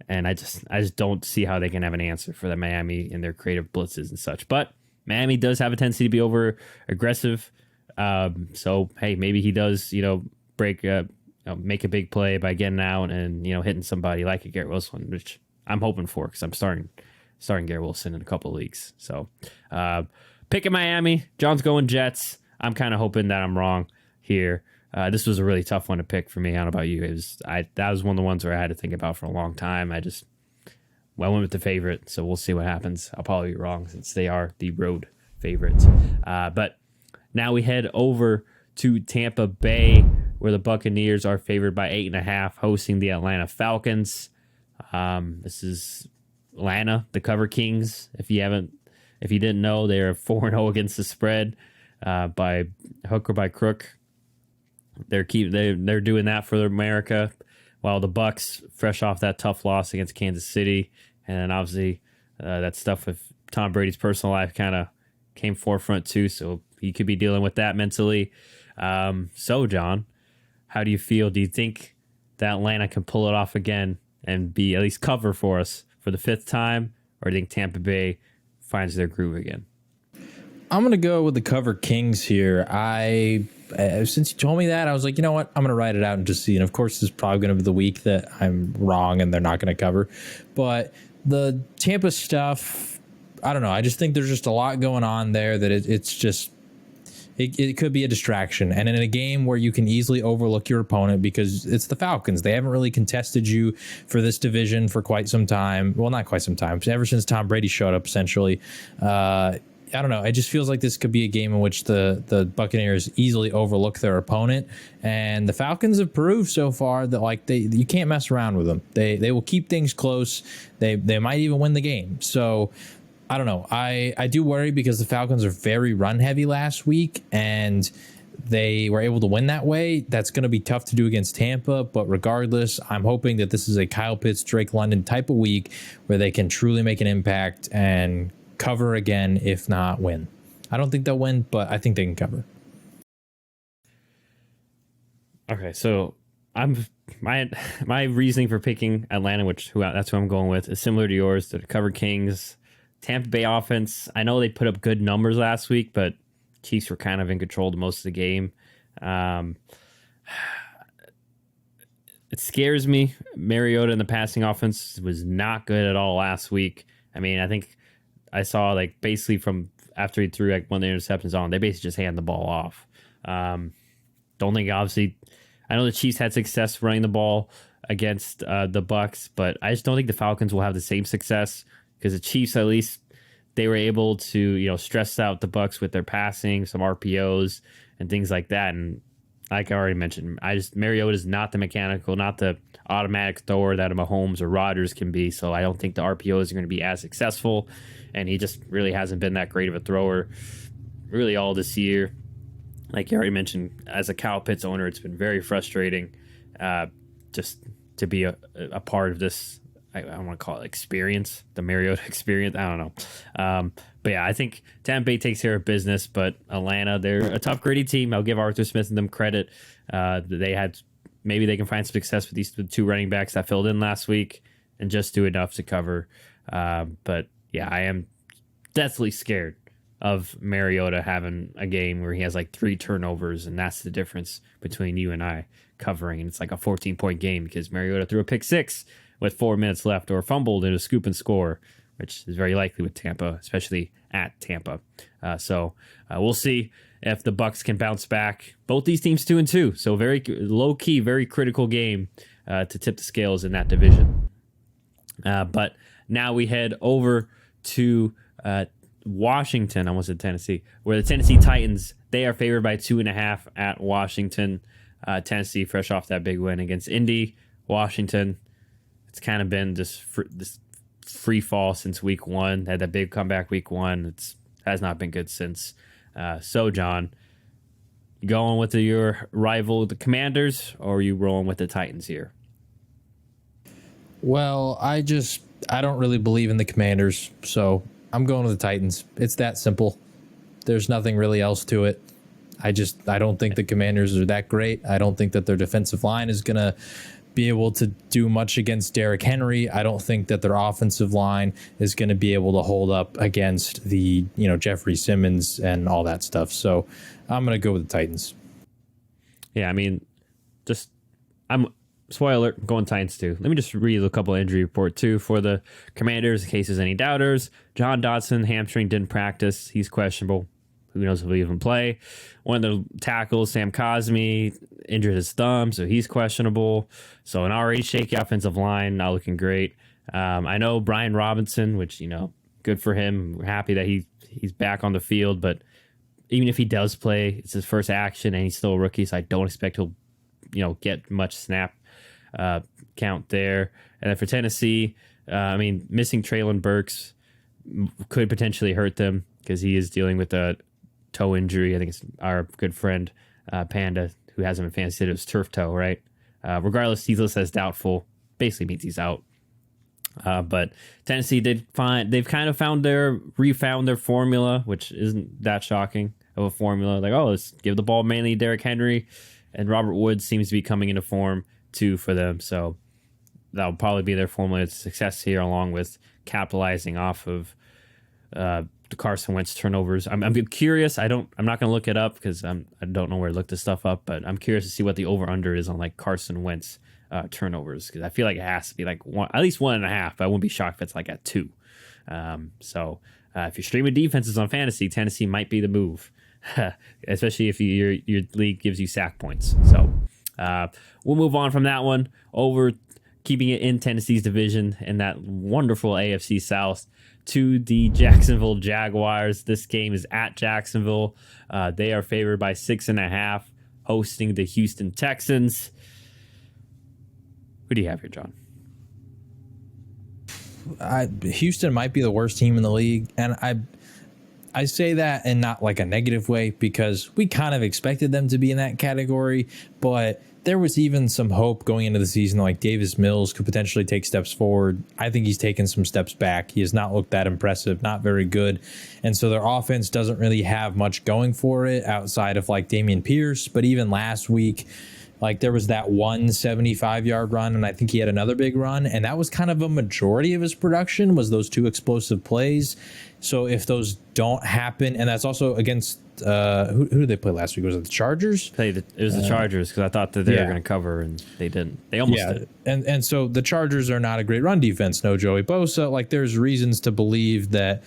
And I just don't see how they can have an answer for the Miami and their creative blitzes and such. But Miami does have a tendency to be over aggressive. So, hey, maybe he does, make a big play by getting out and, hitting somebody like a Garrett Wilson, which I'm hoping for, because I'm starting Garrett Wilson in a couple of leagues. So, picking Miami. John's going Jets. I'm kind of hoping that I'm wrong here. This was a really tough one to pick for me. I don't know about you. That was one of the ones where I had to think about for a long time. Well, I went with the favorite, so we'll see what happens. I'll probably be wrong since they are the road favorites. But now we head over to Tampa Bay, where the Buccaneers are favored by 8.5, hosting the Atlanta Falcons. This is Atlanta, the Cover Kings. If you didn't know, they're 4-0 against the spread, by hook or by crook. They're doing that for America, while the Bucs, fresh off that tough loss against Kansas City, and then obviously that stuff with Tom Brady's personal life kind of came forefront too, so he could be dealing with that mentally. So, John, how do you feel? Do you think that Atlanta can pull it off again and be at least cover for us for the 5th time, or do you think Tampa Bay finds their groove again? I'm going to go with the Cover Kings here. Since you told me that, I was like, you know what? I'm going to write it out and just see. And of course, this is probably going to be the week that I'm wrong and they're not going to cover. But the Tampa stuff, I don't know. I just think there's just a lot going on there that it could be a distraction. And in a game where you can easily overlook your opponent because it's the Falcons. They haven't really contested you for this division for quite some time. Well, not quite some time. Ever since Tom Brady showed up, essentially. I don't know. It just feels like this could be a game in which the Buccaneers easily overlook their opponent, and the Falcons have proved so far that you can't mess around with them. They will keep things close. They might even win the game. So I don't know. I do worry because the Falcons are very run heavy last week, and they were able to win that way. That's going to be tough to do against Tampa, but regardless, I'm hoping that this is a Kyle Pitts, Drake London type of week where they can truly make an impact and cover again, if not win. I don't think they'll win, but I think they can cover. Okay, so my reasoning for picking Atlanta, that's who I'm going with, is similar to yours. The Cover Kings, Tampa Bay offense. I know they put up good numbers last week, but Chiefs were kind of in control of most of the game. It scares me. Mariota in the passing offense was not good at all last week. I mean, I think I saw basically from after he threw one of the interceptions on, they basically just hand the ball off. Don't think obviously. I know the Chiefs had success running the ball against the Bucs, but I just don't think the Falcons will have the same success because the Chiefs, at least, they were able to stress out the Bucs with their passing, some RPOs and things like that. And like I already mentioned, Mariota is not the mechanical, not the automatic thrower that a Mahomes or Rodgers can be. So I don't think the RPOs are going to be as successful. And he just really hasn't been that great of a thrower really all this year. Like you already mentioned, as a Kyle Pitts owner, it's been very frustrating just to be a part of this. I don't want to call it experience, the Mariota experience. I don't know. But yeah, I think Tampa Bay takes care of business, but Atlanta, they're a tough, gritty team. I'll give Arthur Smith and them credit. Maybe they can find some success with these 2 running backs that filled in last week and just do enough to cover. But yeah, I am deathly scared of Mariota having a game where he has 3 turnovers, and that's the difference between you and I covering. And it's a 14-point game because Mariota threw a pick 6 with 4 minutes left, or fumbled in a scoop and score, which is very likely with Tampa, especially at Tampa. So we'll see if the Bucs can bounce back. Both these teams 2-2, so very low key, very critical game to tip the scales in that division. But now we head over to Washington. I almost said Tennessee, where the Tennessee Titans, they are favored by 2.5 at Washington. Tennessee, fresh off that big win against Indy. Washington, it's kind of been this free fall since week 1. They had that big comeback week 1. It has not been good since. So, John, you going with your rival, the Commanders, or are you rolling with the Titans here? Well, I don't really believe in the Commanders, so I'm going with the Titans. It's that simple. There's nothing really else to it. I don't think the Commanders are that great. I don't think that their defensive line is going to be able to do much against Derrick Henry. I don't think that their offensive line is going to be able to hold up against the, Jeffrey Simmons and all that stuff. So I'm going to go with the Titans. Yeah, I mean, spoiler alert, I'm going Titans too. Let me just read a couple injury report too for the Commanders in case there's any doubters. John Dodson, hamstring, didn't practice. He's questionable. Who knows if he'll even play? One of the tackles, Sam Cosmi, injured his thumb, so he's questionable. So an already shaky offensive line, not looking great. I know Brian Robinson, which, good for him. We're happy that he's back on the field, but even if he does play, it's his first action and he's still a rookie, so I don't expect he'll, get much snap count there. And then for Tennessee, missing Traylon Burks could potentially hurt them because he is dealing with a toe injury. I think it's our good friend Panda who has him in fantasy said it was turf toe, right? Regardless, he's listed as doubtful. Basically means he's out. But Tennessee they've kind of refound their formula, which isn't that shocking of a formula. Like, let's give the ball mainly to Derrick Henry, and Robert Woods seems to be coming into form too for them. So that'll probably be their formula of success here, along with capitalizing off of the Carson Wentz turnovers. I'm curious. I'm not going to look it up because I don't know where to look this stuff up. But I'm curious to see what the over under is on like Carson Wentz turnovers, because I feel like it has to be like at least 1.5. But I wouldn't be shocked if it's like at 2. So if you're streaming defenses on fantasy, Tennessee might be the move, especially if your league gives you sack points. So we'll move on from that one over, keeping it in Tennessee's division in that wonderful AFC South, to the Jacksonville Jaguars. This game is at Jacksonville. They are favored by 6.5, hosting the Houston Texans. Who do you have here, John? Houston might be the worst team in the league, and I say that in not like a negative way, because we kind of expected them to be in that category, but there was even some hope going into the season, like Davis Mills could potentially take steps forward. I think he's taken some steps back. He has not looked that impressive, not very good. And so their offense doesn't really have much going for it outside of like Dameon Pierce. But even last week, like there was that 175-yard run, and I think he had another big run, and that was kind of a majority of his production, was those 2 explosive plays. So if those don't happen, and that's also against who did they play last week? Was it the Chargers? It was the Chargers, because I thought that they were going to cover, and they didn't. They almost did. And so the Chargers are not a great run defense. No Joey Bosa. Like there's reasons to believe that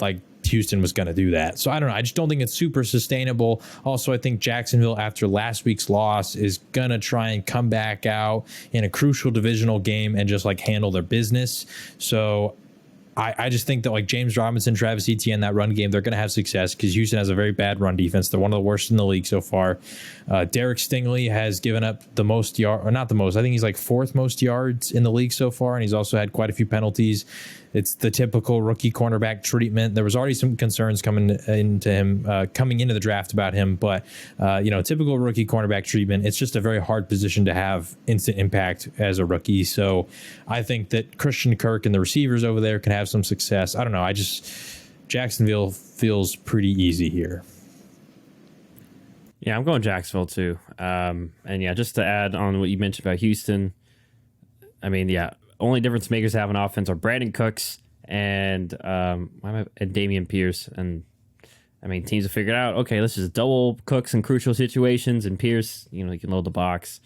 like Houston was going to do that. So I don't know. I just don't think it's super sustainable. Also, I think Jacksonville, after last week's loss, is going to try and come back out in a crucial divisional game and just like handle their business. So I just think that like James Robinson, Travis Etienne, that run game, they're going to have success because Houston has a very bad run defense. They're one of the worst in the league so far. Derek Stingley has given up the most yard, or not the most. I think he's like 4th most yards in the league so far, and he's also had quite a few penalties. It's the typical rookie cornerback treatment. There was already some concerns coming into the draft about him, but typical rookie cornerback treatment. It's just a very hard position to have instant impact as a rookie. So I think that Christian Kirk and the receivers over there can have some success. I don't know. Jacksonville feels pretty easy here. Yeah, I'm going Jacksonville too. And yeah, just to add on what you mentioned about Houston, only difference makers have an offense are Brandon Cooks and Dameon Pierce. And teams have figured out, okay, let's just double Cooks in crucial situations, and Pierce, he can load the box,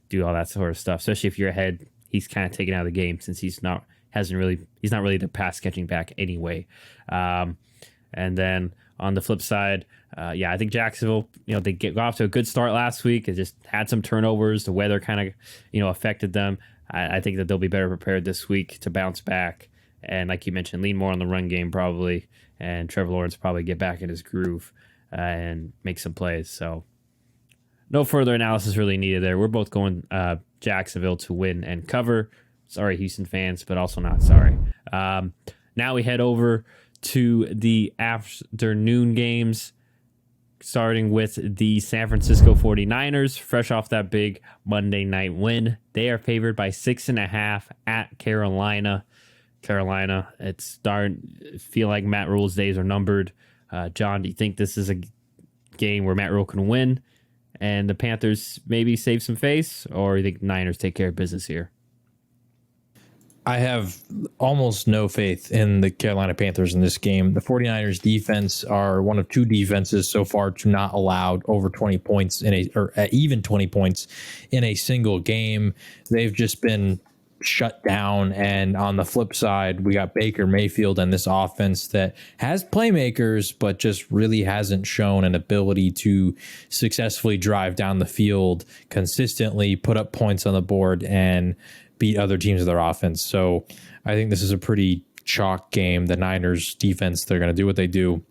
do all that sort of stuff. Especially if you're ahead, he's kind of taken out of the game since he's not really the pass catching back anyway. And then on the flip side, I think Jacksonville, they got off to a good start last week. It just had some turnovers. The weather kind of, affected them. I think that they'll be better prepared this week to bounce back. And like you mentioned, lean more on the run game probably. And Trevor Lawrence probably get back in his groove and make some plays. So no further analysis really needed there. We're both going Jacksonville to win and cover. Sorry, Houston fans, but also not sorry. Now we head over to the afternoon games, starting with the San Francisco 49ers, fresh off that big Monday night win. They are favored by 6.5 at Carolina. It's starting to feel like Matt Rule's days are numbered. John, do you think this is a game where Matt Rule can win and the Panthers maybe save some face, or you think Niners take care of business here? I have almost no faith in the Carolina Panthers in this game. The 49ers defense are one of 2 defenses so far to not allow over 20 points even 20 points in a single game. They've just been shut down. And on the flip side, we got Baker Mayfield and this offense that has playmakers, but just really hasn't shown an ability to successfully drive down the field consistently, put up points on the board, and beat other teams with their offense. So I think this is a pretty chalk game. The Niners defense, they're going to do what they do.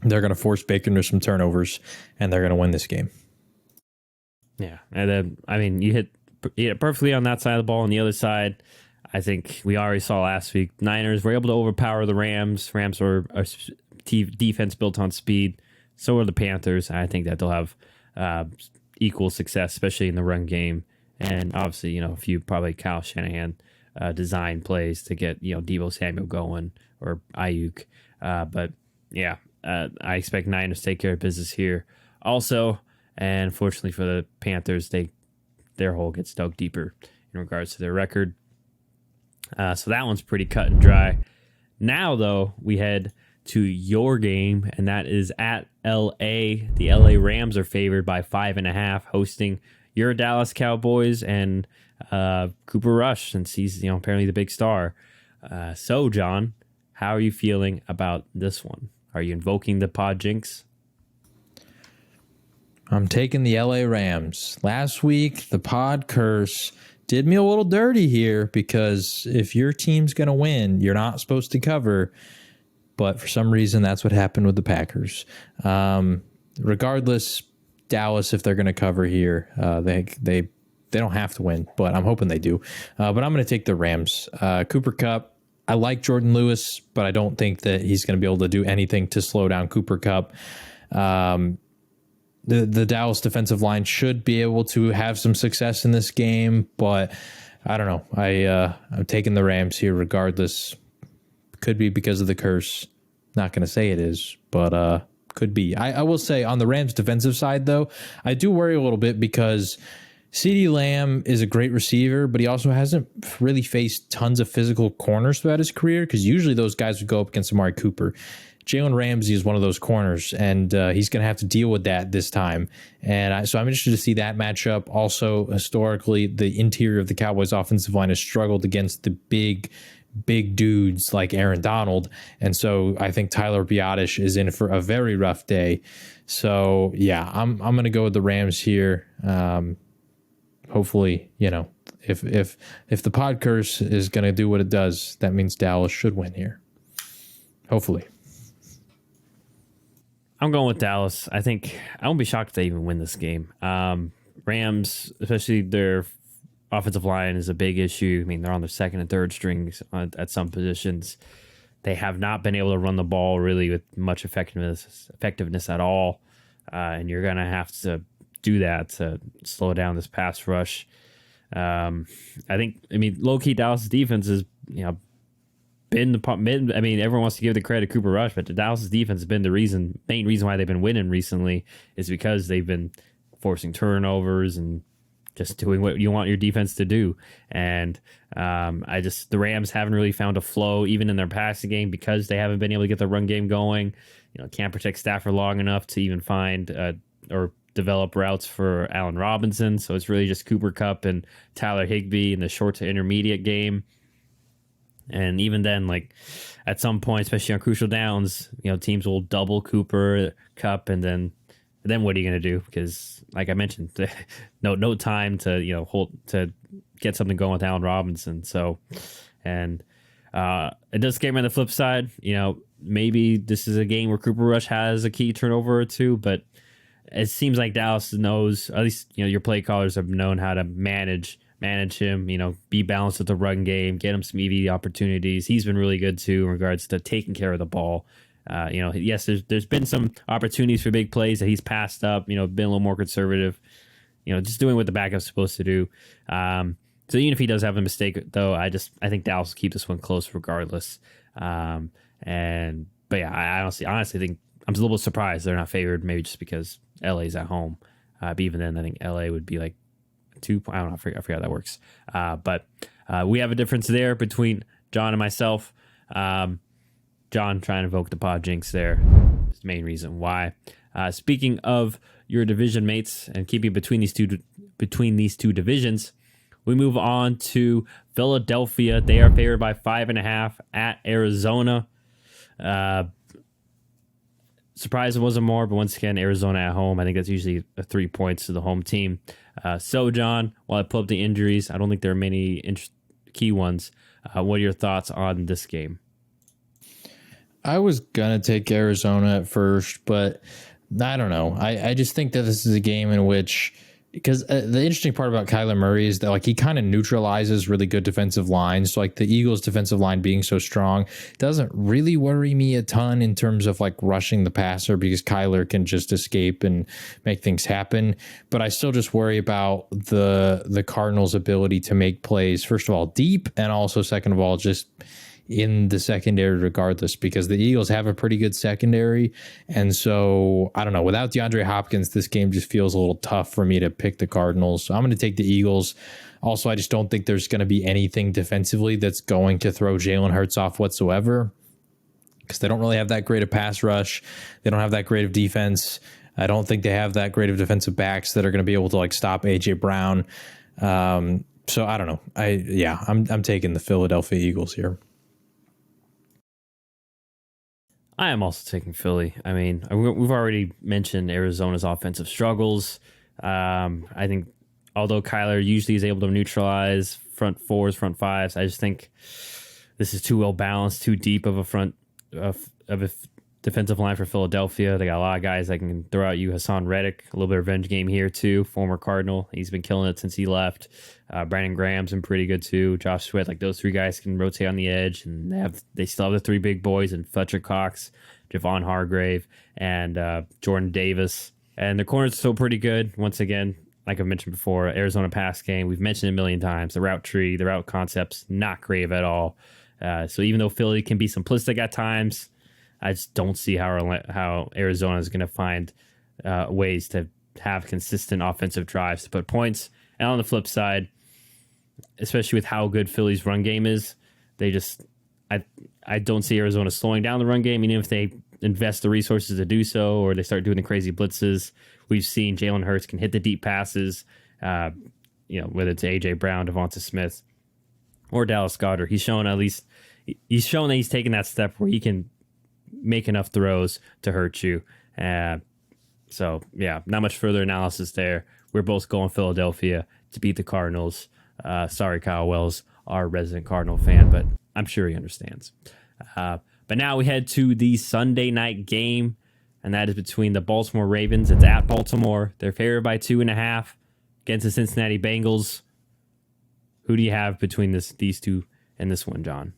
They're going to force Baker into some turnovers, and they're going to win this game. Yeah. And then, I mean, you hit it perfectly on that side of the ball. On the other side, I think we already saw last week, Niners were able to overpower the Rams. Rams are a defense built on speed. So are the Panthers. I think that they'll have equal success, especially in the run game. And obviously, a few probably Kyle Shanahan design plays to get, Deebo Samuel going or Ayuk. But yeah, I expect Niners to take care of business here also. And fortunately for the Panthers, their hole gets dug deeper in regards to their record. So that one's pretty cut and dry. Now, though, we head to your game, and that is at L.A. The L.A. Rams are favored by 5.5, hosting your Dallas Cowboys and Cooper Rush, since he's apparently the big star. So, John, how are you feeling about this one? Are you invoking the pod jinx? I'm taking the LA Rams. Last week, the pod curse did me a little dirty here because if your team's going to win, you're not supposed to cover. But for some reason, that's what happened with the Packers. Regardless, Dallas, if they're going to cover here, they don't have to win, but I'm hoping they do. But I'm going to take the Rams. Cooper Kupp, I like Jordan Lewis, but I don't think that he's going to be able to do anything to slow down Cooper Kupp. The Dallas defensive line should be able to have some success in this game, but I don't know. I'm taking the Rams here regardless. Could be because of the curse. Not going to say it is, but could be. I will say on the Rams defensive side, though, I do worry a little bit because CeeDee Lamb is a great receiver, but he also hasn't really faced tons of physical corners throughout his career because usually those guys would go up against Amari Cooper. Jalen Ramsey is one of those corners, and he's going to have to deal with that this time. And so I'm interested to see that matchup. Also, historically, the interior of the Cowboys offensive line has struggled against the big dudes like Aaron Donald. And so I think Tyler Biadasz is in for a very rough day. So, yeah, I'm going to go with the Rams here. Hopefully, if the pod curse is going to do what it does, that means Dallas should win here. Hopefully. I'm going with Dallas. I think I won't be shocked if they even win this game. Rams, especially their offensive line, is a big issue. I mean, they're on their second and third strings at some positions. They have not been able to run the ball really with much effectiveness at all. And you're going to have to do that to slow down this pass rush. Low-key Dallas' defense is, been the everyone wants to give the credit to Cooper Rush, but the Dallas defense has been the main reason why they've been winning recently is because they've been forcing turnovers and just doing what you want your defense to do. And the Rams haven't really found a flow even in their passing game because they haven't been able to get the run game going. Can't protect Stafford long enough to even find or develop routes for Allen Robinson. So it's really just Cooper Kupp and Tyler Higbee in the short to intermediate game. And even then, at some point, especially on crucial downs, teams will double Cooper, Kupp, and then what are you going to do? Because, like I mentioned, no time to to get something going with Allen Robinson. So, and it does scare me on the flip side. Maybe this is a game where Cooper Rush has a key turnover or two, but it seems like Dallas knows, at least your play callers have known how to manage him, be balanced with the run game, get him some EV opportunities. He's been really good too in regards to taking care of the ball. Yes, there's been some opportunities for big plays that he's passed up, been a little more conservative, just doing what the backup's supposed to do. So even if he does have a mistake though, I think Dallas will keep this one close regardless. But yeah, I honestly think I'm a little bit surprised they're not favored, maybe just because LA's at home. But even then, I think LA would be like 2. I don't know. I forget how that works. But we have a difference there between John and myself. John trying to invoke the pod jinx there. It's the main reason why. Speaking of your division mates and keeping between these two divisions, we move on to Philadelphia. They are favored by 5.5 at Arizona. Surprised it wasn't more, but once again, Arizona at home. I think that's usually 3 points to the home team. So, John, while I pull up the injuries, I don't think there are many key ones. What are your thoughts on this game? I was going to take Arizona at first, but I don't know. I just think that this is a game in which, because the interesting part about Kyler Murray is that like he kind of neutralizes really good defensive lines. So like the Eagles defensive line being so strong doesn't really worry me a ton in terms of like rushing the passer, because Kyler can just escape and make things happen. But I still just worry about the Cardinals' ability to make plays, first of all, deep, and also second of all, just in the secondary regardless, because the Eagles have a pretty good secondary. And so I don't know, without DeAndre Hopkins, this game just feels a little tough for me to pick the Cardinals. So I'm going to take the Eagles. Also, I just don't think there's going to be anything defensively that's going to throw Jalen Hurts off whatsoever, because they don't really have that great of pass rush. They don't have that great of defense. I don't think they have that great of defensive backs that are going to be able to like stop AJ Brown. So I don't know. I'm taking the Philadelphia Eagles here. I am also taking Philly. I mean, we've already mentioned Arizona's offensive struggles. I think although Kyler usually is able to neutralize front fours, front fives, I just think this is too well balanced, too deep of a front of a defensive line for Philadelphia. They got a lot of guys that can throw out you. Hassan Reddick, a little bit of revenge game here too. Former Cardinal, he's been killing it since he left. Brandon Graham's been pretty good too. Josh Sweat, like those three guys can rotate on the edge, and they still have the three big boys and Fletcher Cox, Javon Hargrave, and Jordan Davis. And the corners are still pretty good. Once again, like I've mentioned before, Arizona pass game, we've mentioned it a million times. The route tree, the route concepts, not great at all. So even though Philly can be simplistic at times, I just don't see how Arizona is going to find ways to have consistent offensive drives to put points. And on the flip side, especially with how good Philly's run game is, I don't see Arizona slowing down the run game, even if they invest the resources to do so, or they start doing the crazy blitzes. We've seen Jalen Hurts can hit the deep passes, whether it's AJ Brown, Devonta Smith, or Dallas Goedert. He's shown that he's taken that step where he can make enough throws to hurt you. So yeah, not much further analysis there. We're both going Philadelphia to beat the Cardinals. Sorry, Kyle Wells, our resident Cardinal fan, but I'm sure he understands. But now we head to the Sunday night game, and that is between the Baltimore Ravens. It's at Baltimore. They're favored by 2.5 against the Cincinnati Bengals. Who do you have between these two and this one, John?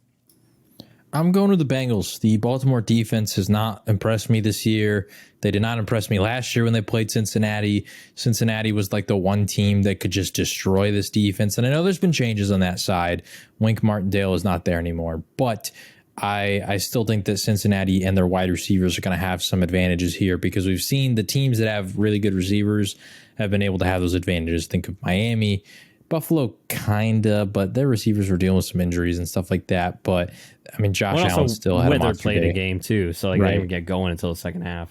I'm going with the Bengals. The Baltimore defense has not impressed me this year. They did not impress me last year when they played Cincinnati. Cincinnati was like the one team that could just destroy this defense. And I know there's been changes on that side. Wink Martindale is not there anymore. But I still think that Cincinnati and their wide receivers are going to have some advantages here, because we've seen the teams that have really good receivers have been able to have those advantages. Think of Miami. Buffalo, kinda, but their receivers were dealing with some injuries and stuff like that. But I mean, Josh Allen still had a monster played day. a game too, so like they didn't get going until the second half.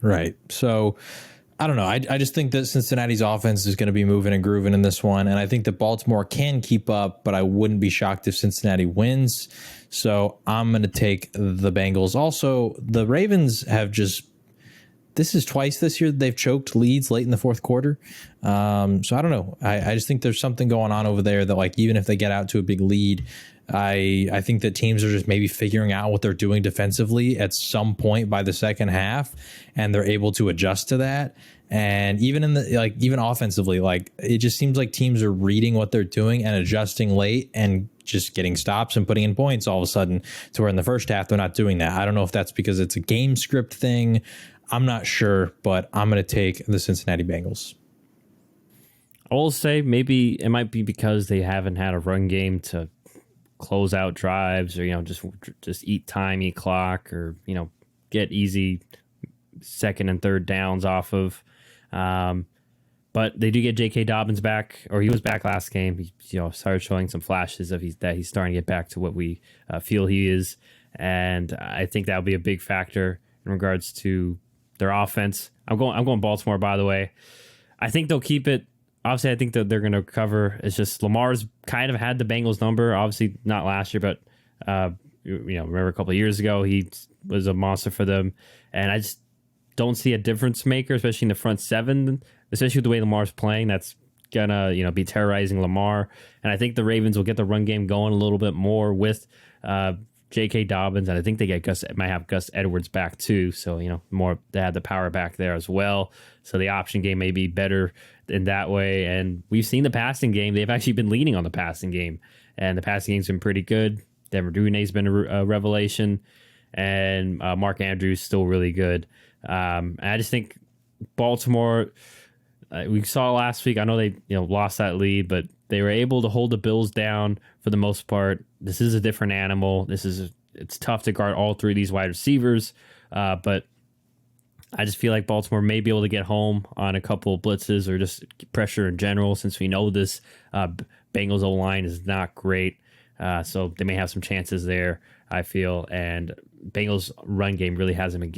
Right. So I don't know. I just think that Cincinnati's offense is going to be moving and grooving in this one, and I think that Baltimore can keep up, but I wouldn't be shocked if Cincinnati wins. So I'm going to take the Bengals. Also, the Ravens have this is twice this year that they've choked leads late in the fourth quarter. So I don't know. I just think there's something going on over there that, like, even if they get out to a big lead, I think that teams are just maybe figuring out what they're doing defensively at some point by the second half, and they're able to adjust to that. And even even offensively, like, it just seems like teams are reading what they're doing and adjusting late and just getting stops and putting in points all of a sudden, to where in the first half they're not doing that. I don't know if that's because it's a game script thing. I'm not sure, but I'm going to take the Cincinnati Bengals. I will say maybe it might be because they haven't had a run game to close out drives, or just eat time, eat clock, or get easy second and third downs off of. But they do get J.K. Dobbins back, or he was back last game. He started showing some flashes of that he's starting to get back to what we feel he is, and I think that'll be a big factor in regards to their offense. I'm going Baltimore, by the way. I think they'll keep it. Obviously, I think that they're going to cover. It's just Lamar's kind of had the Bengals number. Obviously, not last year, but remember a couple of years ago, he was a monster for them. And don't see a difference maker, especially in the front seven, especially with the way Lamar's playing. That's gonna be terrorizing Lamar, and I think the Ravens will get the run game going a little bit more with J.K. Dobbins, and I think they might have Gus Edwards back too. So more they have the power back there as well. So the option game may be better in that way. And we've seen the passing game; they've actually been leaning on the passing game, and the passing game's been pretty good. Denver Duvernay's been a revelation, and Mark Andrews still really good. I just think Baltimore. We saw last week. I know they lost that lead, but they were able to hold the Bills down for the most part. This is a different animal. It's tough to guard all three of these wide receivers, but I just feel like Baltimore may be able to get home on a couple of blitzes or just pressure in general, since we know this Bengals O-line is not great. So they may have some chances there, I feel. And Bengals run game really hasn't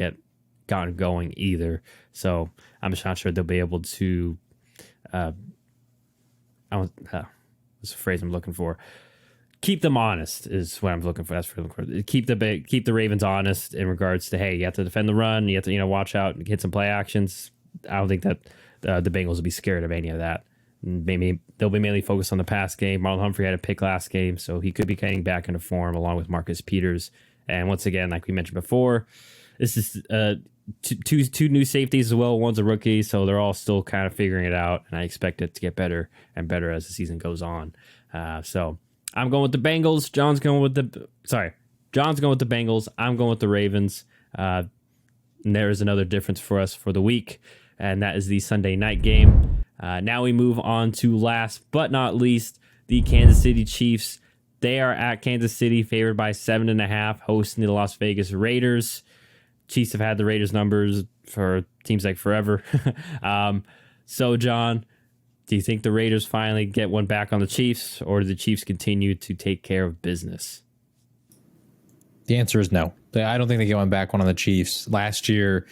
gotten going either. So I'm just not sure they'll be able to. What's the phrase I'm looking for? Keep them honest is what I'm looking for. That's what I'm looking for. Keep the Ravens honest in regards to, hey, you have to defend the run, you have to watch out and hit some play actions. I don't think that the Bengals will be scared of any of that. Maybe they'll be mainly focused on the pass game. Marlon Humphrey had a pick last game, so he could be getting back into form along with Marcus Peters. And once again, like we mentioned before, this is two new safeties as well. One's a rookie, so they're all still kind of figuring it out, and I expect it to get better and better as the season goes on. So I'm going with the Bengals. John's going with the Bengals. I'm going with the Ravens. And there is another difference for us for the week, and that is the Sunday night game. Now we move on to last but not least, the Kansas City Chiefs. They are at Kansas City, favored by 7.5, hosting the Las Vegas Raiders. Chiefs have had the Raiders numbers for seems like forever. So, John, do you think the Raiders finally get one back on the Chiefs, or do the Chiefs continue to take care of business? The answer is no. I don't think they get one back on the Chiefs. Last year,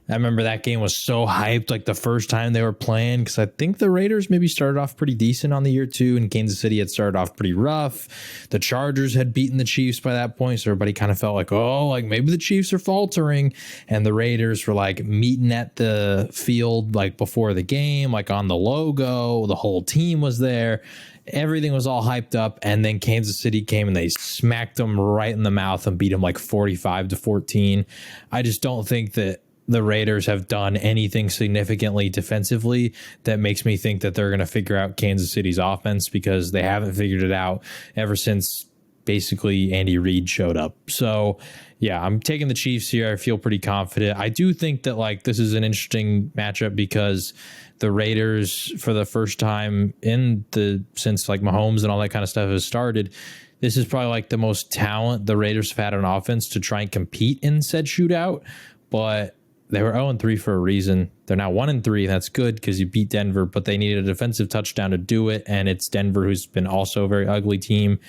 I remember that game was so hyped, like the first time they were playing, because I think the Raiders maybe started off pretty decent on the year too, and Kansas City had started off pretty rough. The Chargers had beaten the Chiefs by that point, so everybody kind of felt like, oh, like maybe the Chiefs are faltering, and the Raiders were like meeting at the field like before the game, like on the logo. The whole team was there. Everything was all hyped up, and then Kansas City came and they smacked them right in the mouth and beat them like 45-14. I just don't think that the Raiders have done anything significantly defensively that makes me think that they're going to figure out Kansas City's offense, because they haven't figured it out ever since basically Andy Reid showed up. So yeah, I'm taking the Chiefs here. I feel pretty confident. I do think that like this is an interesting matchup, because the Raiders, for the first time since like Mahomes and all that kind of stuff has started, this is probably like the most talent the Raiders have had on offense to try and compete in said shootout. But they were 0-3 for a reason. They're now 1-3. That's good because you beat Denver, but they needed a defensive touchdown to do it. And it's Denver, who's been also a very ugly team,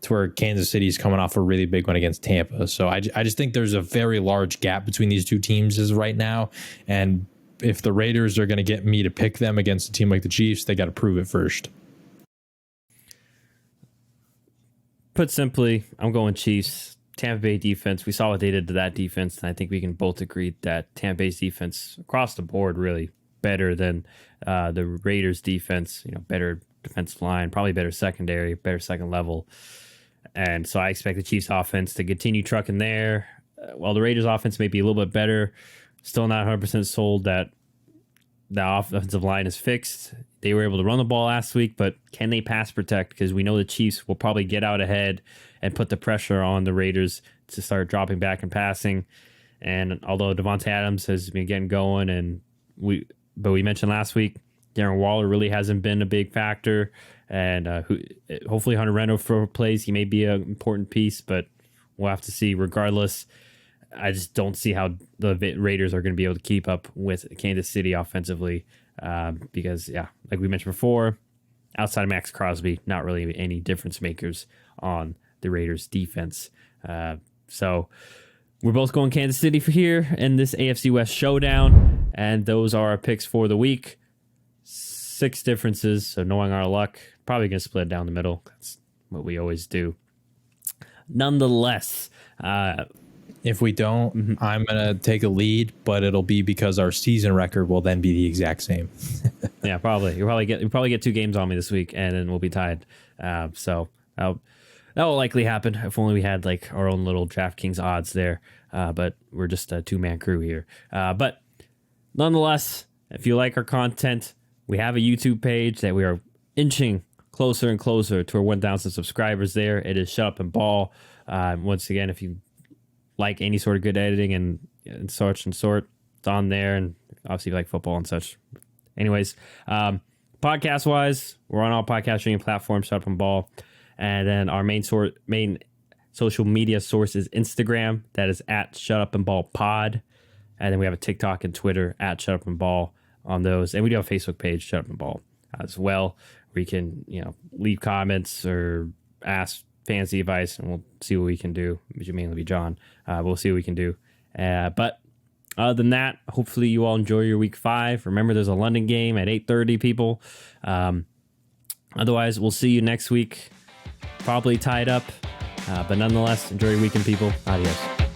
to where Kansas City is coming off a really big one against Tampa. So I just think there's a very large gap between these two teams as right now. And if the Raiders are going to get me to pick them against a team like the Chiefs, they got to prove it first. Put simply, I'm going Chiefs. Tampa Bay defense, we saw what they did to that defense, and I think we can both agree that Tampa Bay's defense across the board really better than the Raiders defense. Better defensive line, probably better secondary, better second level. And so I expect the Chiefs offense to continue trucking there. While the Raiders offense may be a little bit better, still not 100% sold that the offensive line is fixed. They were able to run the ball last week, but can they pass protect? Because we know the Chiefs will probably get out ahead and put the pressure on the Raiders to start dropping back and passing. And although Devontae Adams has been getting going, and we mentioned last week, Darren Waller really hasn't been a big factor. And hopefully Hunter Renfrow plays. He may be an important piece, but we'll have to see. Regardless, I just don't see how the Raiders are going to be able to keep up with Kansas City offensively. Because, like we mentioned before, outside of Max Crosby, not really any difference makers on the Raiders defense. So we're both going Kansas City for here in this AFC West showdown. And those are our picks for the week. 6 differences. So knowing our luck, probably going to split it down the middle. That's what we always do. Nonetheless, If we don't, I'm gonna take a lead, but it'll be because our season record will then be the exact same. Yeah, probably. You'll probably get 2 games on me this week, and then we'll be tied. So that will likely happen. If only we had like our own little DraftKings odds there. But we're just a 2-man crew here. But nonetheless, if you like our content, we have a YouTube page that we are inching closer and closer to our 1,000 subscribers there. It is Shut Up and Ball. Once again, if you like any sort of good editing and such and sort, it's on there. And obviously, if you like football and such. Anyways, podcast wise, we're on all podcast streaming platforms, Shut Up and Ball. And then our main social media source is Instagram. That is at Shut Up and Ball Pod. And then we have a TikTok and Twitter at Shut Up and Ball on those. And we do have a Facebook page, Shut Up and Ball, as well. We can, leave comments or ask fantasy advice, and we'll see what we can do. It should mainly be John. We'll see what we can do. But other than that, hopefully you all enjoy your week 5. Remember, there's a London game at 8:30, people. Otherwise, we'll see you next week. Probably tied up. But nonetheless, enjoy your weekend, people. Adios.